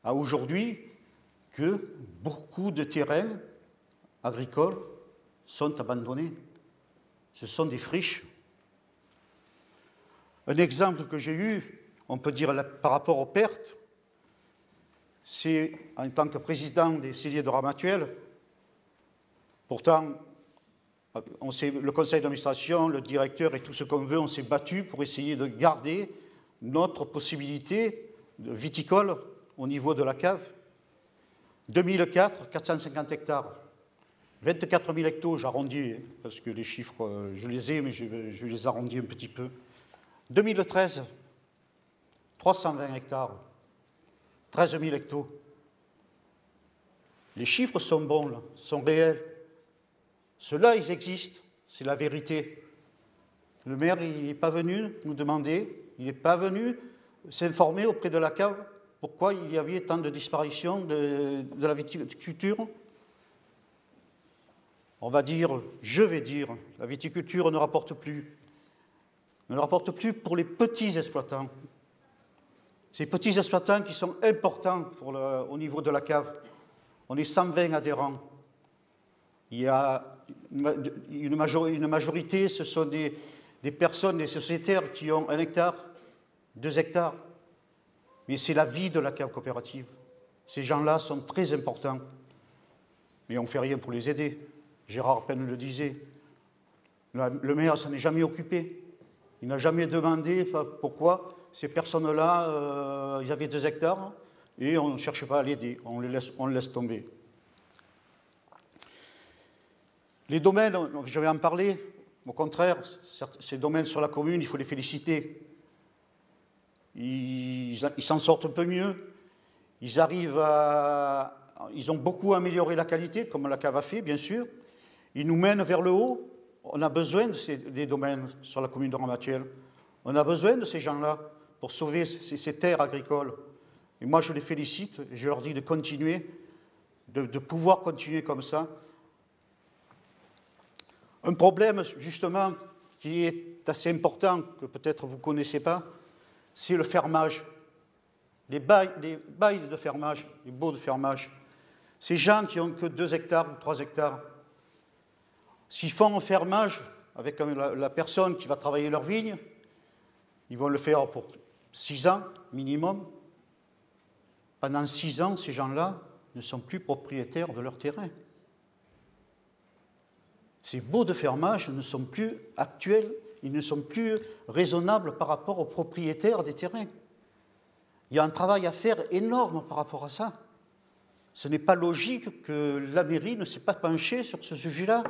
à aujourd'hui, que beaucoup de terrains agricoles sont abandonnés. Ce sont des friches. Un exemple que j'ai eu, on peut dire par rapport aux pertes, c'est en tant que président des celliers de Ramatuelle. Pourtant, le conseil d'administration, le directeur et tout ce qu'on veut, on s'est battu pour essayer de garder notre possibilité viticole au niveau de la cave. 2004, 450 hectares. 24 000 hectos, j'arrondis, parce que les chiffres, je les ai, mais je les arrondis un petit peu. 2013, 320 hectares. 13 000 hectos. Les chiffres sont bons, là, sont réels. Ceux-là, ils existent, c'est la vérité. Le maire, il n'est pas venu nous demander, il n'est pas venu s'informer auprès de la cave pourquoi il y avait tant de disparitions de la viticulture. On va dire, je vais dire, la viticulture ne rapporte plus. Ne rapporte plus pour les petits exploitants. Ces petits exploitants qui sont importants au niveau de la cave. On est 120 adhérents. Il y a une majorité, ce sont des personnes, des sociétaires qui ont 1 hectare, 2 hectares. Mais c'est la vie de la cave coopérative. Ces gens-là sont très importants. Mais on ne fait rien pour les aider. Gérard Penn le disait. Le maire ne s'en est jamais occupé. Il n'a jamais demandé pourquoi ces personnes-là, ils avaient 2 hectares et on ne cherche pas à l'aider. On le laisse tomber. Les domaines, je vais en parler, au contraire, ces domaines sur la commune, il faut les féliciter. Ils s'en sortent un peu mieux. Ils ont beaucoup amélioré la qualité, comme la cave a fait, bien sûr. Ils nous mènent vers le haut. On a besoin des domaines sur la commune de Ramatuelle. On a besoin de ces gens-là pour sauver ces terres agricoles. Et moi, je les félicite et je leur dis de continuer, de pouvoir continuer comme ça. Un problème, justement, qui est assez important, que peut-être vous ne connaissez pas, c'est le fermage. Les bails de fermage, les baux de fermage. Ces gens qui n'ont que 2 hectares ou 3 hectares, s'ils font un fermage avec la personne qui va travailler leur vigne, ils vont le faire pour 6 ans minimum. Pendant 6 ans, ces gens-là ne sont plus propriétaires de leur terrain. Ces baux de fermage ne sont plus actuels, ils ne sont plus raisonnables par rapport aux propriétaires des terrains. Il y a un travail à faire énorme par rapport à ça. Ce n'est pas logique que la mairie ne s'est pas penchée sur ce sujet-là.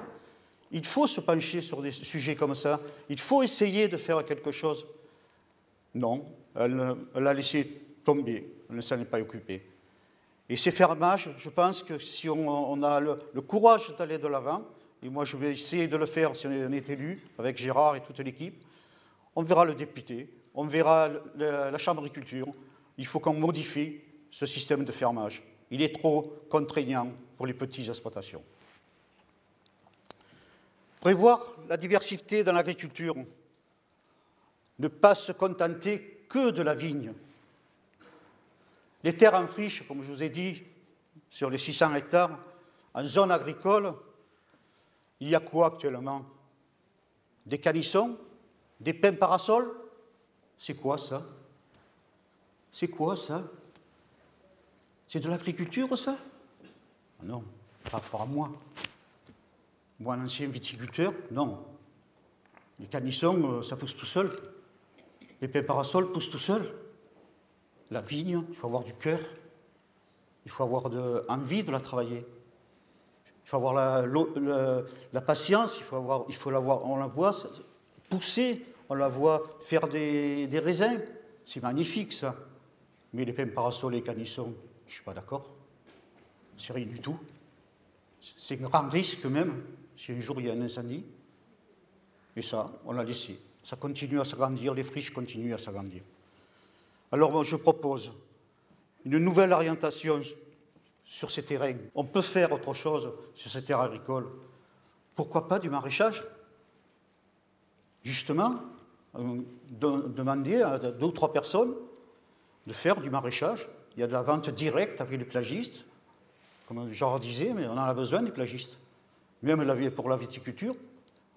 Il faut se pencher sur des sujets comme ça. Il faut essayer de faire quelque chose. Non, elle a laissé tomber. Elle ne s'en est pas occupée. Et ces fermages, je pense que si on a le courage d'aller de l'avant, et moi je vais essayer de le faire si on est élu, avec Gérard et toute l'équipe, on verra le député, on verra la Chambre d'agriculture. Il faut qu'on modifie ce système de fermage. Il est trop contraignant pour les petites exploitations. Prévoir la diversité dans l'agriculture, ne pas se contenter que de la vigne. Les terres en friche, comme je vous ai dit, sur les 600 hectares, en zone agricole, il y a quoi actuellement? Des canissons? Des pins parasols? C'est quoi ça? C'est quoi ça? C'est de l'agriculture, ça? Non, pas rapport à moi. Moi, un ancien viticulteur, non. Les canissons, ça pousse tout seul. Les pins parasols poussent tout seuls. La vigne, il faut avoir du cœur. Il faut avoir envie de la travailler. Il faut avoir la patience, on la voit pousser, on la voit faire des raisins. C'est magnifique, ça. Mais les pins parasols et les canissons, je ne suis pas d'accord. C'est rien du tout. C'est un grand risque même, si un jour il y a un incendie. Et ça, on l'a laissé. Ça continue à s'agrandir, les friches continuent à s'agrandir. Alors moi, je propose une nouvelle orientation sur ces terrains. On peut faire autre chose sur ces terres agricoles. Pourquoi pas du maraîchage? Justement, demander à 2 ou 3 personnes de faire du maraîchage. Il y a de la vente directe avec les plagistes, comme Jean disait, mais on en a besoin des plagistes. Même pour la viticulture,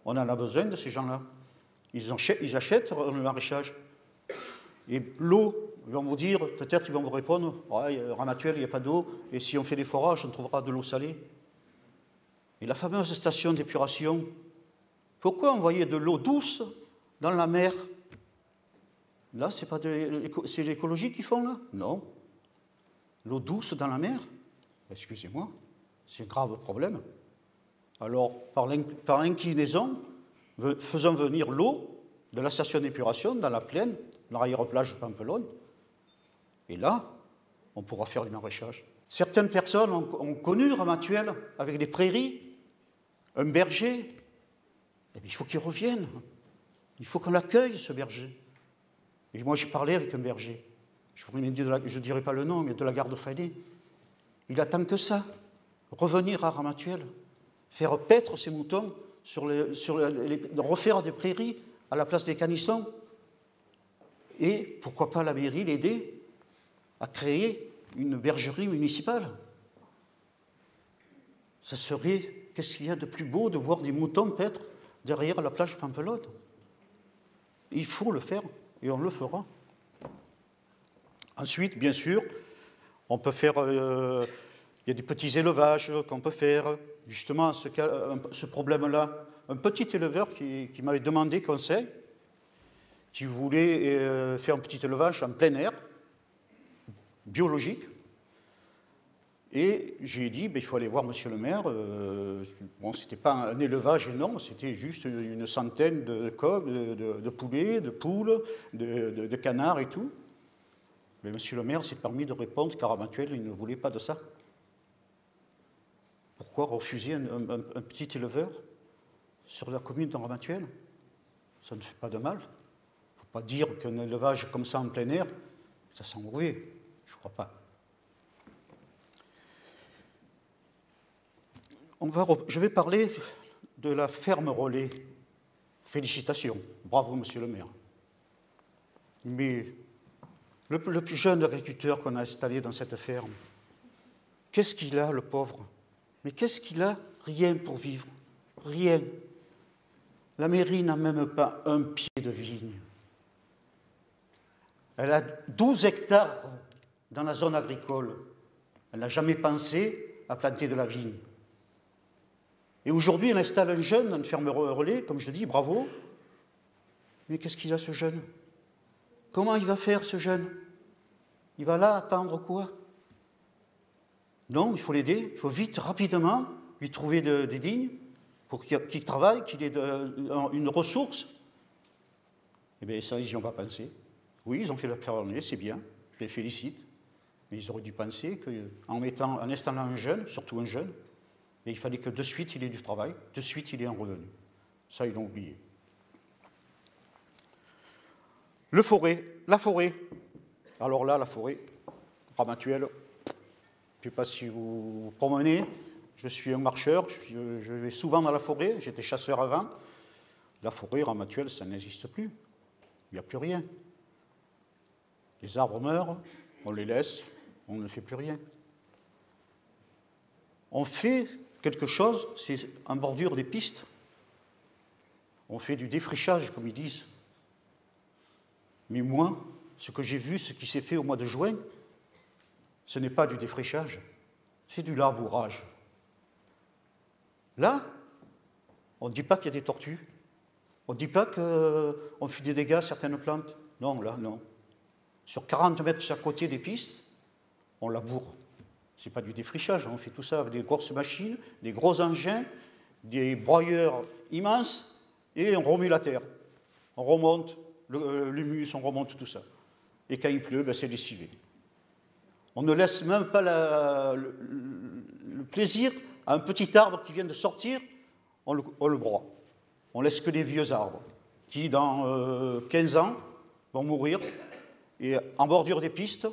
on en a besoin de ces gens-là. Ils achètent le maraîchage. Et l'eau, ils vont vous dire, peut-être ils vont vous répondre, ouais, Ramatuelle, il n'y a pas d'eau, et si on fait des forages, on trouvera de l'eau salée. Et la fameuse station d'épuration, pourquoi envoyer de l'eau douce dans la mer? Là, c'est l'écologie qu'ils font, là? Non. L'eau douce dans la mer? Excusez-moi, c'est un grave problème. Alors, par inclinaison, faisons venir l'eau de la station d'épuration dans la plaine, dans l'arrière-plage de Pampelonne. Et là, on pourra faire du maraîchage. Certaines personnes ont connu Ramatuelle avec des prairies, un berger. Eh bien, il faut qu'il revienne. Il faut qu'on l'accueille, ce berger. Et moi, j'ai parlé avec un berger. Je ne dirai pas le nom, mais de la Garde-Freinet. Il attend que ça. Revenir à Ramatuelle. Faire paître ses moutons, refaire des prairies à la place des canissons. Et pourquoi pas la mairie l'aider à créer une bergerie municipale? Ça serait, qu'est-ce qu'il y a de plus beau de voir des moutons paître derrière la plage Pampelonne? Il faut le faire et on le fera. Ensuite, bien sûr, on peut faire, il y a des petits élevages qu'on peut faire. Justement, ce problème-là, un petit éleveur qui m'avait demandé conseil, qui voulait faire un petit élevage en plein air, biologique. Et j'ai dit, il faut aller voir monsieur le maire. Bon, ce n'était pas un élevage énorme, c'était juste une centaine de coqs, de poulets, de poules, de canards et tout. Mais monsieur le maire s'est permis de répondre qu'à Ramatuelle, il ne voulait pas de ça. Pourquoi refuser un petit éleveur sur la commune de Ramatuelle? Ça ne fait pas de mal. Il ne faut pas dire qu'un élevage comme ça en plein air, ça sent mauvais. Je ne crois pas. Je vais parler de la ferme relais. Félicitations. Bravo, monsieur le maire. Mais le plus jeune agriculteur qu'on a installé dans cette ferme, qu'est-ce qu'il a, le pauvre? Mais qu'est-ce qu'il a? Rien pour vivre. Rien. La mairie n'a même pas un pied de vigne. Elle a 12 hectares dans la zone agricole. Elle n'a jamais pensé à planter de la vigne. Et aujourd'hui, elle installe un jeune dans une ferme relais, comme je dis, bravo. Mais qu'est-ce qu'il a, ce jeune? Comment il va faire, ce jeune? Il va là attendre quoi? Non, il faut l'aider, il faut vite, rapidement, lui trouver des vignes pour qu'il travaille, qu'il ait une ressource. Eh bien, ça, ils n'y ont pas pensé. Oui, ils ont fait la pierre à c'est bien, je les félicite. Mais ils auraient dû penser qu'en installant un jeune, surtout un jeune, il fallait que de suite il ait du travail, de suite il ait un revenu. Ça, ils l'ont oublié. La forêt. Alors là, la forêt, Ramatuelle, je ne sais pas si vous vous promenez, je suis un marcheur, je vais souvent dans la forêt, j'étais chasseur avant. La forêt, Ramatuelle, ça n'existe plus. Il n'y a plus rien. Les arbres meurent, on les laisse, on ne fait plus rien. On fait quelque chose, c'est en bordure des pistes. On fait du défrichage, comme ils disent. Mais moi, ce que j'ai vu, ce qui s'est fait au mois de juin, ce n'est pas du défrichage, c'est du labourage. Là, on ne dit pas qu'il y a des tortues, on ne dit pas qu'on fait des dégâts à certaines plantes. Non, là, non. Sur 40 mètres de chaque côté des pistes, on laboure. Ce n'est pas du défrichage, on fait tout ça avec des grosses machines, des gros engins, des broyeurs immenses, et on remue la terre. On remonte l'humus, on remonte tout ça. Et quand il pleut, ben c'est lessivé. On ne laisse même pas le plaisir à un petit arbre qui vient de sortir, on le broie. On laisse que les vieux arbres qui, dans 15 ans, vont mourir. Et en bordure des pistes,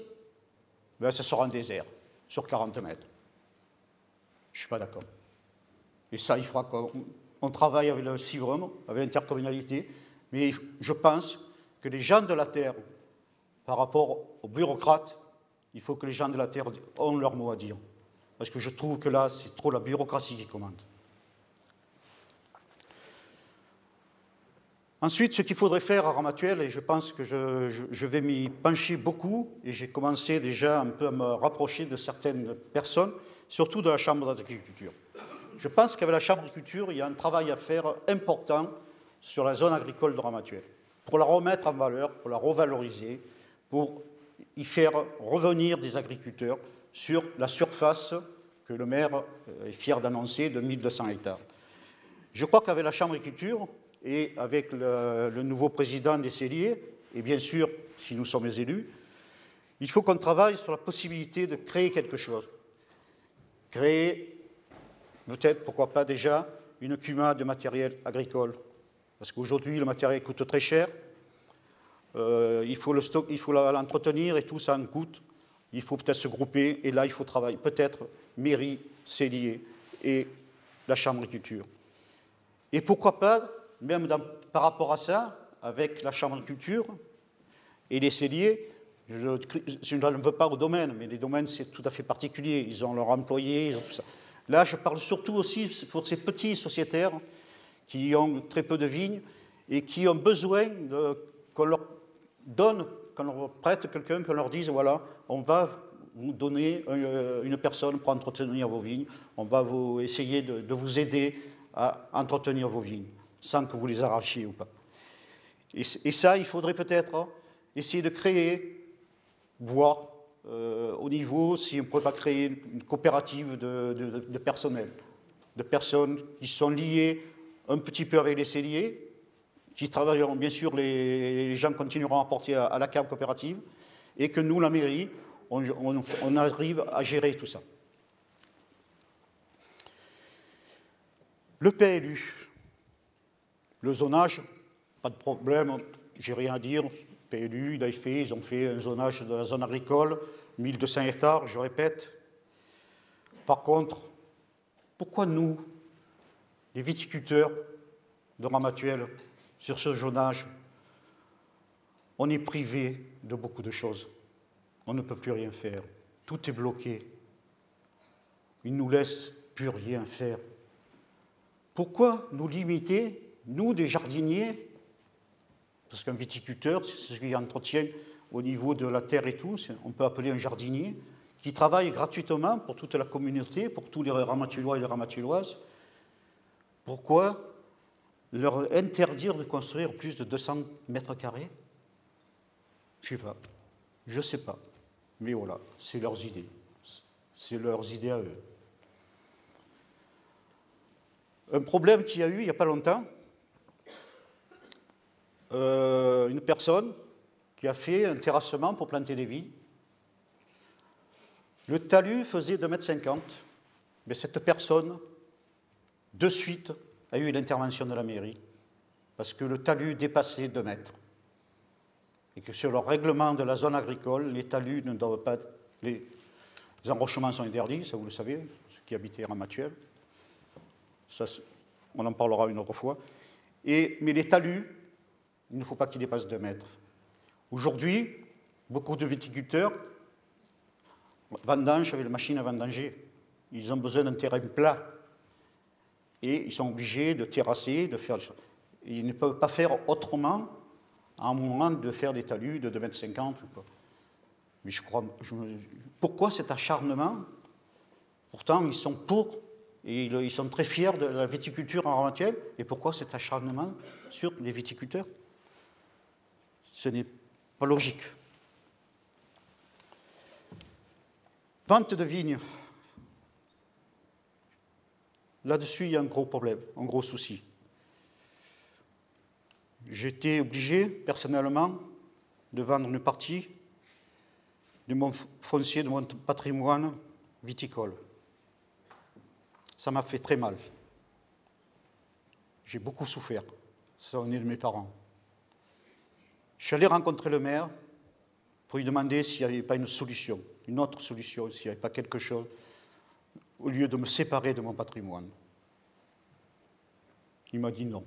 ben, ça sera un désert sur 40 mètres. Je ne suis pas d'accord. Et ça, il faudra qu'on travaille avec le CIVREM, avec l'intercommunalité, mais je pense que les gens de la terre, par rapport aux bureaucrates, il faut que les gens de la terre ont leur mot à dire. Parce que je trouve que là, c'est trop la bureaucratie qui commande. Ensuite, ce qu'il faudrait faire à Ramatuelle, et je pense que je vais m'y pencher beaucoup, et j'ai commencé déjà un peu à me rapprocher de certaines personnes, surtout de la Chambre d'agriculture. Je pense qu'avec la Chambre d'agriculture, il y a un travail à faire important sur la zone agricole de Ramatuelle, pour la remettre en valeur, pour la revaloriser, pour y faire revenir des agriculteurs sur la surface que le maire est fier d'annoncer de 1200 hectares. Je crois qu'avec la Chambre d'agriculture et avec le nouveau président des celliers, et bien sûr, si nous sommes élus, il faut qu'on travaille sur la possibilité de créer quelque chose. Créer, peut-être, pourquoi pas déjà, une CUMA de matériel agricole. Parce qu'aujourd'hui, le matériel coûte très cher. Il faut l'entretenir et tout ça en coûte. Il faut peut-être se grouper et là, il faut travailler. Peut-être mairie, cellier et la Chambre d'agriculture. Et pourquoi pas, même par rapport à ça, avec la Chambre d'agriculture et les celliers, je ne veux pas au domaine, mais les domaines, c'est tout à fait particulier. Ils ont leurs employés, ils ont tout ça. Là, je parle surtout aussi pour ces petits sociétaires qui ont très peu de vignes et qui ont besoin qu'on leur donne, qu'on leur prête quelqu'un, qu'on leur dise, voilà, on va vous donner une personne pour entretenir vos vignes, on va essayer de vous aider à entretenir vos vignes, sans que vous les arrachiez ou pas. Et ça, il faudrait peut-être essayer de créer, voir au niveau, si on ne pourrait pas créer une coopérative de personnel, de personnes qui sont liées un petit peu avec les celliers, qui travailleront, bien sûr, les gens continueront à apporter à la cave coopérative, et que nous, la mairie, on arrive à gérer tout ça. Le PLU, le zonage, pas de problème, j'ai rien à dire. PLU, ils ont fait un zonage de la zone agricole, 1200 hectares, je répète. Par contre, pourquoi nous, les viticulteurs de Ramatuelle, sur ce zonage, on est privé de beaucoup de choses. On ne peut plus rien faire. Tout est bloqué. Ils ne nous laissent plus rien faire. Pourquoi nous limiter, nous, des jardiniers, parce qu'un viticulteur, c'est ce qui entretient au niveau de la terre et tout, on peut appeler un jardinier, qui travaille gratuitement pour toute la communauté, pour tous les Ramatuellois et les Ramatuelloises. Pourquoi leur interdire de construire plus de 200 mètres carrés? Je ne sais pas. Mais voilà, c'est leurs idées. C'est leurs idées à eux. Un problème qu'il y a eu il n'y a pas longtemps, une personne qui a fait un terrassement pour planter des vignes. Le talus faisait 2,50 m, mais cette personne, de suite, a eu l'intervention de la mairie, parce que le talus dépassait 2 mètres. Et que sur le règlement de la zone agricole, les talus ne doivent pas... Les enrochements sont interdits, ça vous le savez, ceux qui habitaient Ramatuelle. Ça, on en parlera une autre fois. Mais les talus, il ne faut pas qu'ils dépassent 2 mètres. Aujourd'hui, beaucoup de viticulteurs vendangent avec la machine à vendanger. Ils ont besoin d'un terrain plat. Et ils sont obligés de terrasser, de faire... Ils ne peuvent pas faire autrement à un moment de faire des talus de 2,50 m. Mais je crois... Pourquoi cet acharnement? Pourtant, ils sont pour, et ils sont très fiers de la viticulture en Ramatuelle. Et pourquoi cet acharnement sur les viticulteurs? Ce n'est pas logique. Vente de vignes. Là-dessus, il y a un gros problème, un gros souci. J'étais obligé, personnellement, de vendre une partie de mon foncier, de mon patrimoine viticole. Ça m'a fait très mal. J'ai beaucoup souffert. Ça venait de mes parents. Je suis allé rencontrer le maire pour lui demander s'il n'y avait pas une solution, une autre solution, s'il n'y avait pas quelque chose, au lieu de me séparer de mon patrimoine. Il m'a dit non.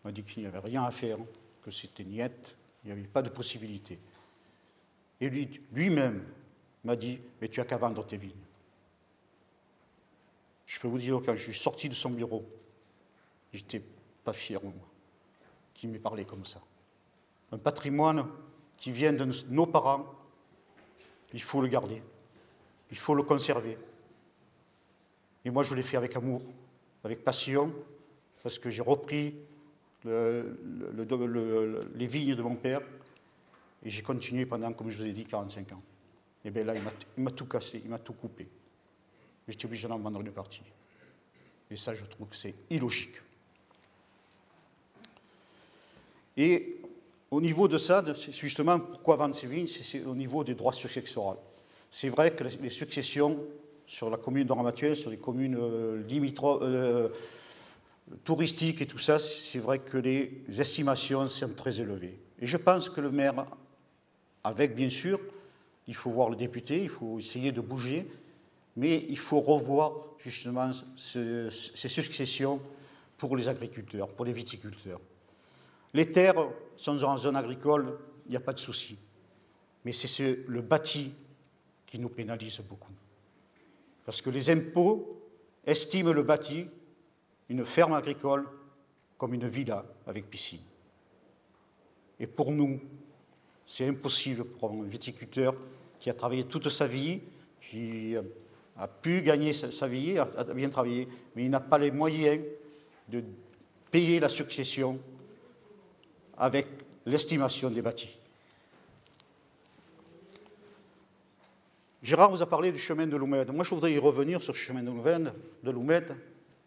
Il m'a dit qu'il n'y avait rien à faire, que c'était niette, il n'y avait pas de possibilité. Et lui-même m'a dit, mais tu n'as qu'à vendre tes vignes. Je peux vous dire, quand je suis sorti de son bureau, je n'étais pas fier de moi, qu'il m'ait parlé comme ça. Un patrimoine qui vient de nos parents, il faut le garder, il faut le conserver. Et moi, je l'ai fait avec amour, avec passion, parce que j'ai repris les vignes de mon père, et j'ai continué pendant, comme je vous ai dit, 45 ans. Et bien là, il m'a tout cassé, il m'a tout coupé. J'étais obligé d'en vendre une partie. Et ça, je trouve que c'est illogique. Et au niveau de ça, justement, pourquoi vendre ces vignes? C'est au niveau des droits successoraux. C'est vrai que les successions sur la commune de Ramatuelle, sur les communes limitrophes, touristiques et tout ça, c'est vrai que les estimations sont très élevées. Et je pense que le maire, avec bien sûr, il faut voir le député, il faut essayer de bouger, mais il faut revoir justement ces successions pour les agriculteurs, pour les viticulteurs. Les terres sont en zone agricole, il n'y a pas de souci. Mais c'est le bâti qui nous pénalise beaucoup. Parce que les impôts estiment le bâti, une ferme agricole, comme une villa avec piscine. Et pour nous, c'est impossible pour un viticulteur qui a travaillé toute sa vie, qui a pu gagner sa vie, a bien travaillé, mais il n'a pas les moyens de payer la succession avec l'estimation des bâtis. Gérard vous a parlé du chemin de Loumède. Moi, je voudrais y revenir sur ce chemin de Loumède,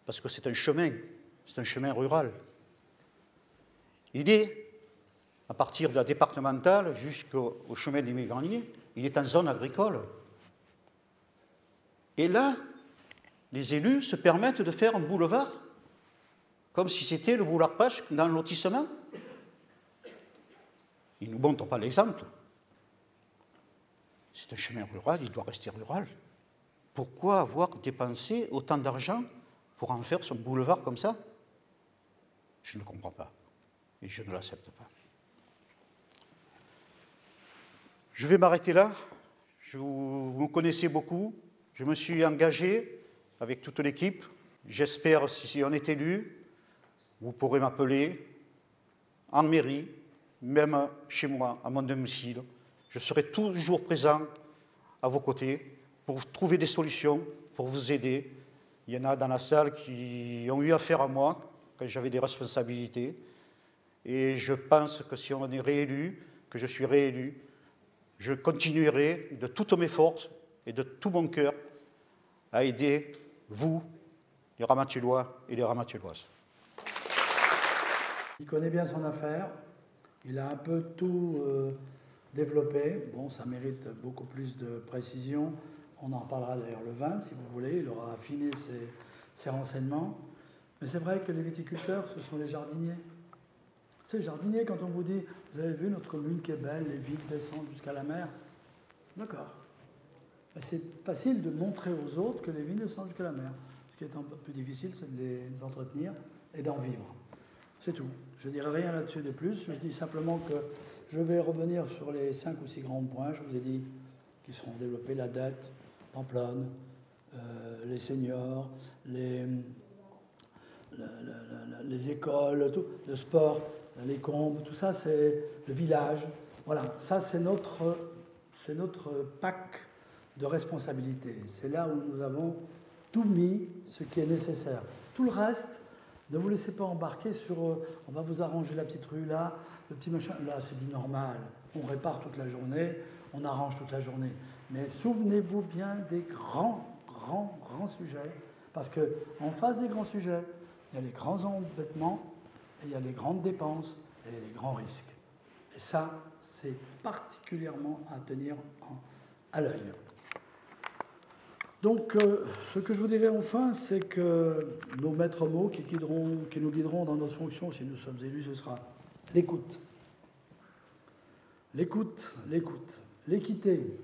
parce que c'est un chemin rural. Il est, à partir de la départementale jusqu'au chemin des Migraniers, il est en zone agricole. Et là, les élus se permettent de faire un boulevard, comme si c'était le boulevard Pache dans le lotissement. Ils ne nous montrent pas l'exemple. C'est un chemin rural, il doit rester rural. Pourquoi avoir dépensé autant d'argent pour en faire ce boulevard comme ça? Je ne comprends pas et je ne l'accepte pas. Je vais m'arrêter là. Vous me connaissez beaucoup. Je me suis engagé avec toute l'équipe. J'espère, si on est élu, vous pourrez m'appeler en mairie, même chez moi, à mon domicile. Je serai toujours présent à vos côtés pour trouver des solutions, pour vous aider. Il y en a dans la salle qui ont eu affaire à moi quand j'avais des responsabilités. Et je pense que si on est réélu, que je suis réélu, je continuerai de toutes mes forces et de tout mon cœur à aider, vous, les Ramatuellois et les Ramatuelloises. Il connaît bien son affaire, il a un peu tout développé. Bon, ça mérite beaucoup plus de précision. On en reparlera d'ailleurs le 20, si vous voulez, il aura affiné ses renseignements. Mais c'est vrai que les viticulteurs, ce sont les jardiniers. C'est les jardiniers, quand on vous dit, vous avez vu notre commune qui est belle, les vignes descendent jusqu'à la mer. D'accord. C'est facile de montrer aux autres que les vignes descendent jusqu'à la mer. Ce qui est un peu plus difficile, c'est de les entretenir et d'en vivre. C'est tout. Je ne dirai rien là-dessus de plus. Je dis simplement que je vais revenir sur les 5 ou 6 grands points. Je vous ai dit qu'ils seront développés, la dette, Pamplonne, les seniors, les écoles, tout, le sport, les combes, tout ça, c'est le village. Voilà, ça, c'est notre pack de responsabilité. C'est là où nous avons tout mis ce qui est nécessaire. Tout le reste, ne vous laissez pas embarquer sur on va vous arranger la petite rue là, le petit machin. Là, c'est du normal. On répare toute la journée, on arrange toute la journée. Mais souvenez-vous bien des grands sujets, parce qu'en face des grands sujets, il y a les grands embêtements, et il y a les grandes dépenses, et les grands risques. Et ça, c'est particulièrement à tenir à l'œil. Donc, ce que je vous dirais enfin, c'est que nos maîtres mots qui nous guideront dans notre fonction, si nous sommes élus, ce sera l'écoute. L'écoute, l'équité.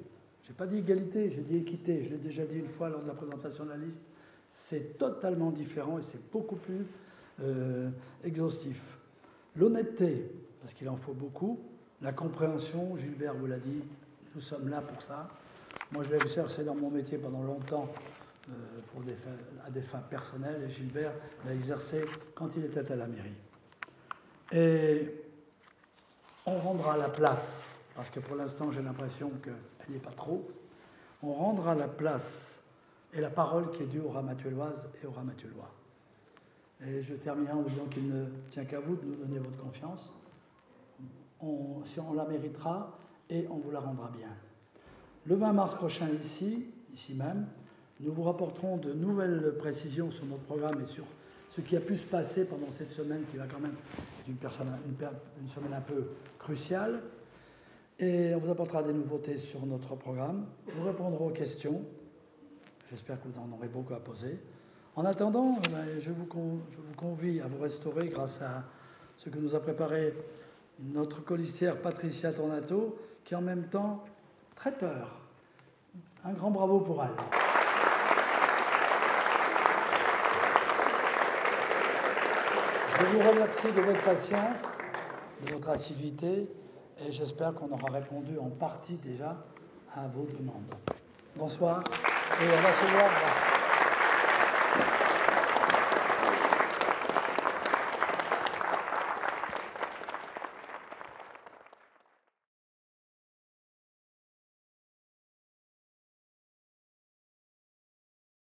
Je n'ai pas dit égalité, j'ai dit équité. Je l'ai déjà dit une fois lors de la présentation de la liste. C'est totalement différent et c'est beaucoup plus exhaustif. L'honnêteté, parce qu'il en faut beaucoup. La compréhension, Gilbert vous l'a dit, nous sommes là pour ça. Moi, je l'ai exercé dans mon métier pendant longtemps à des fins personnelles, et Gilbert l'a exercé quand il était à la mairie. Et on rendra la place, parce que pour l'instant, j'ai l'impression qu'elle n'y est pas trop, on rendra la place et la parole qui est due aux Ramatuelloises et aux Ramatuellois. Et je terminerai en vous disant qu'il ne tient qu'à vous de nous donner votre confiance. Si on la méritera, et on vous la rendra bien. Le 20 mars prochain, ici même, nous vous rapporterons de nouvelles précisions sur notre programme et sur ce qui a pu se passer pendant cette semaine, qui va quand même être une semaine un peu cruciale. Et on vous apportera des nouveautés sur notre programme. Nous répondrons aux questions. J'espère que vous en aurez beaucoup à poser. En attendant, je vous convie à vous restaurer grâce à ce que nous a préparé notre colistière Patricia Tornato, qui est en même temps traiteur. Un grand bravo pour elle. Je vous remercie de votre patience, de votre assiduité, et j'espère qu'on aura répondu en partie déjà à vos demandes. Bonsoir, et on va se voir.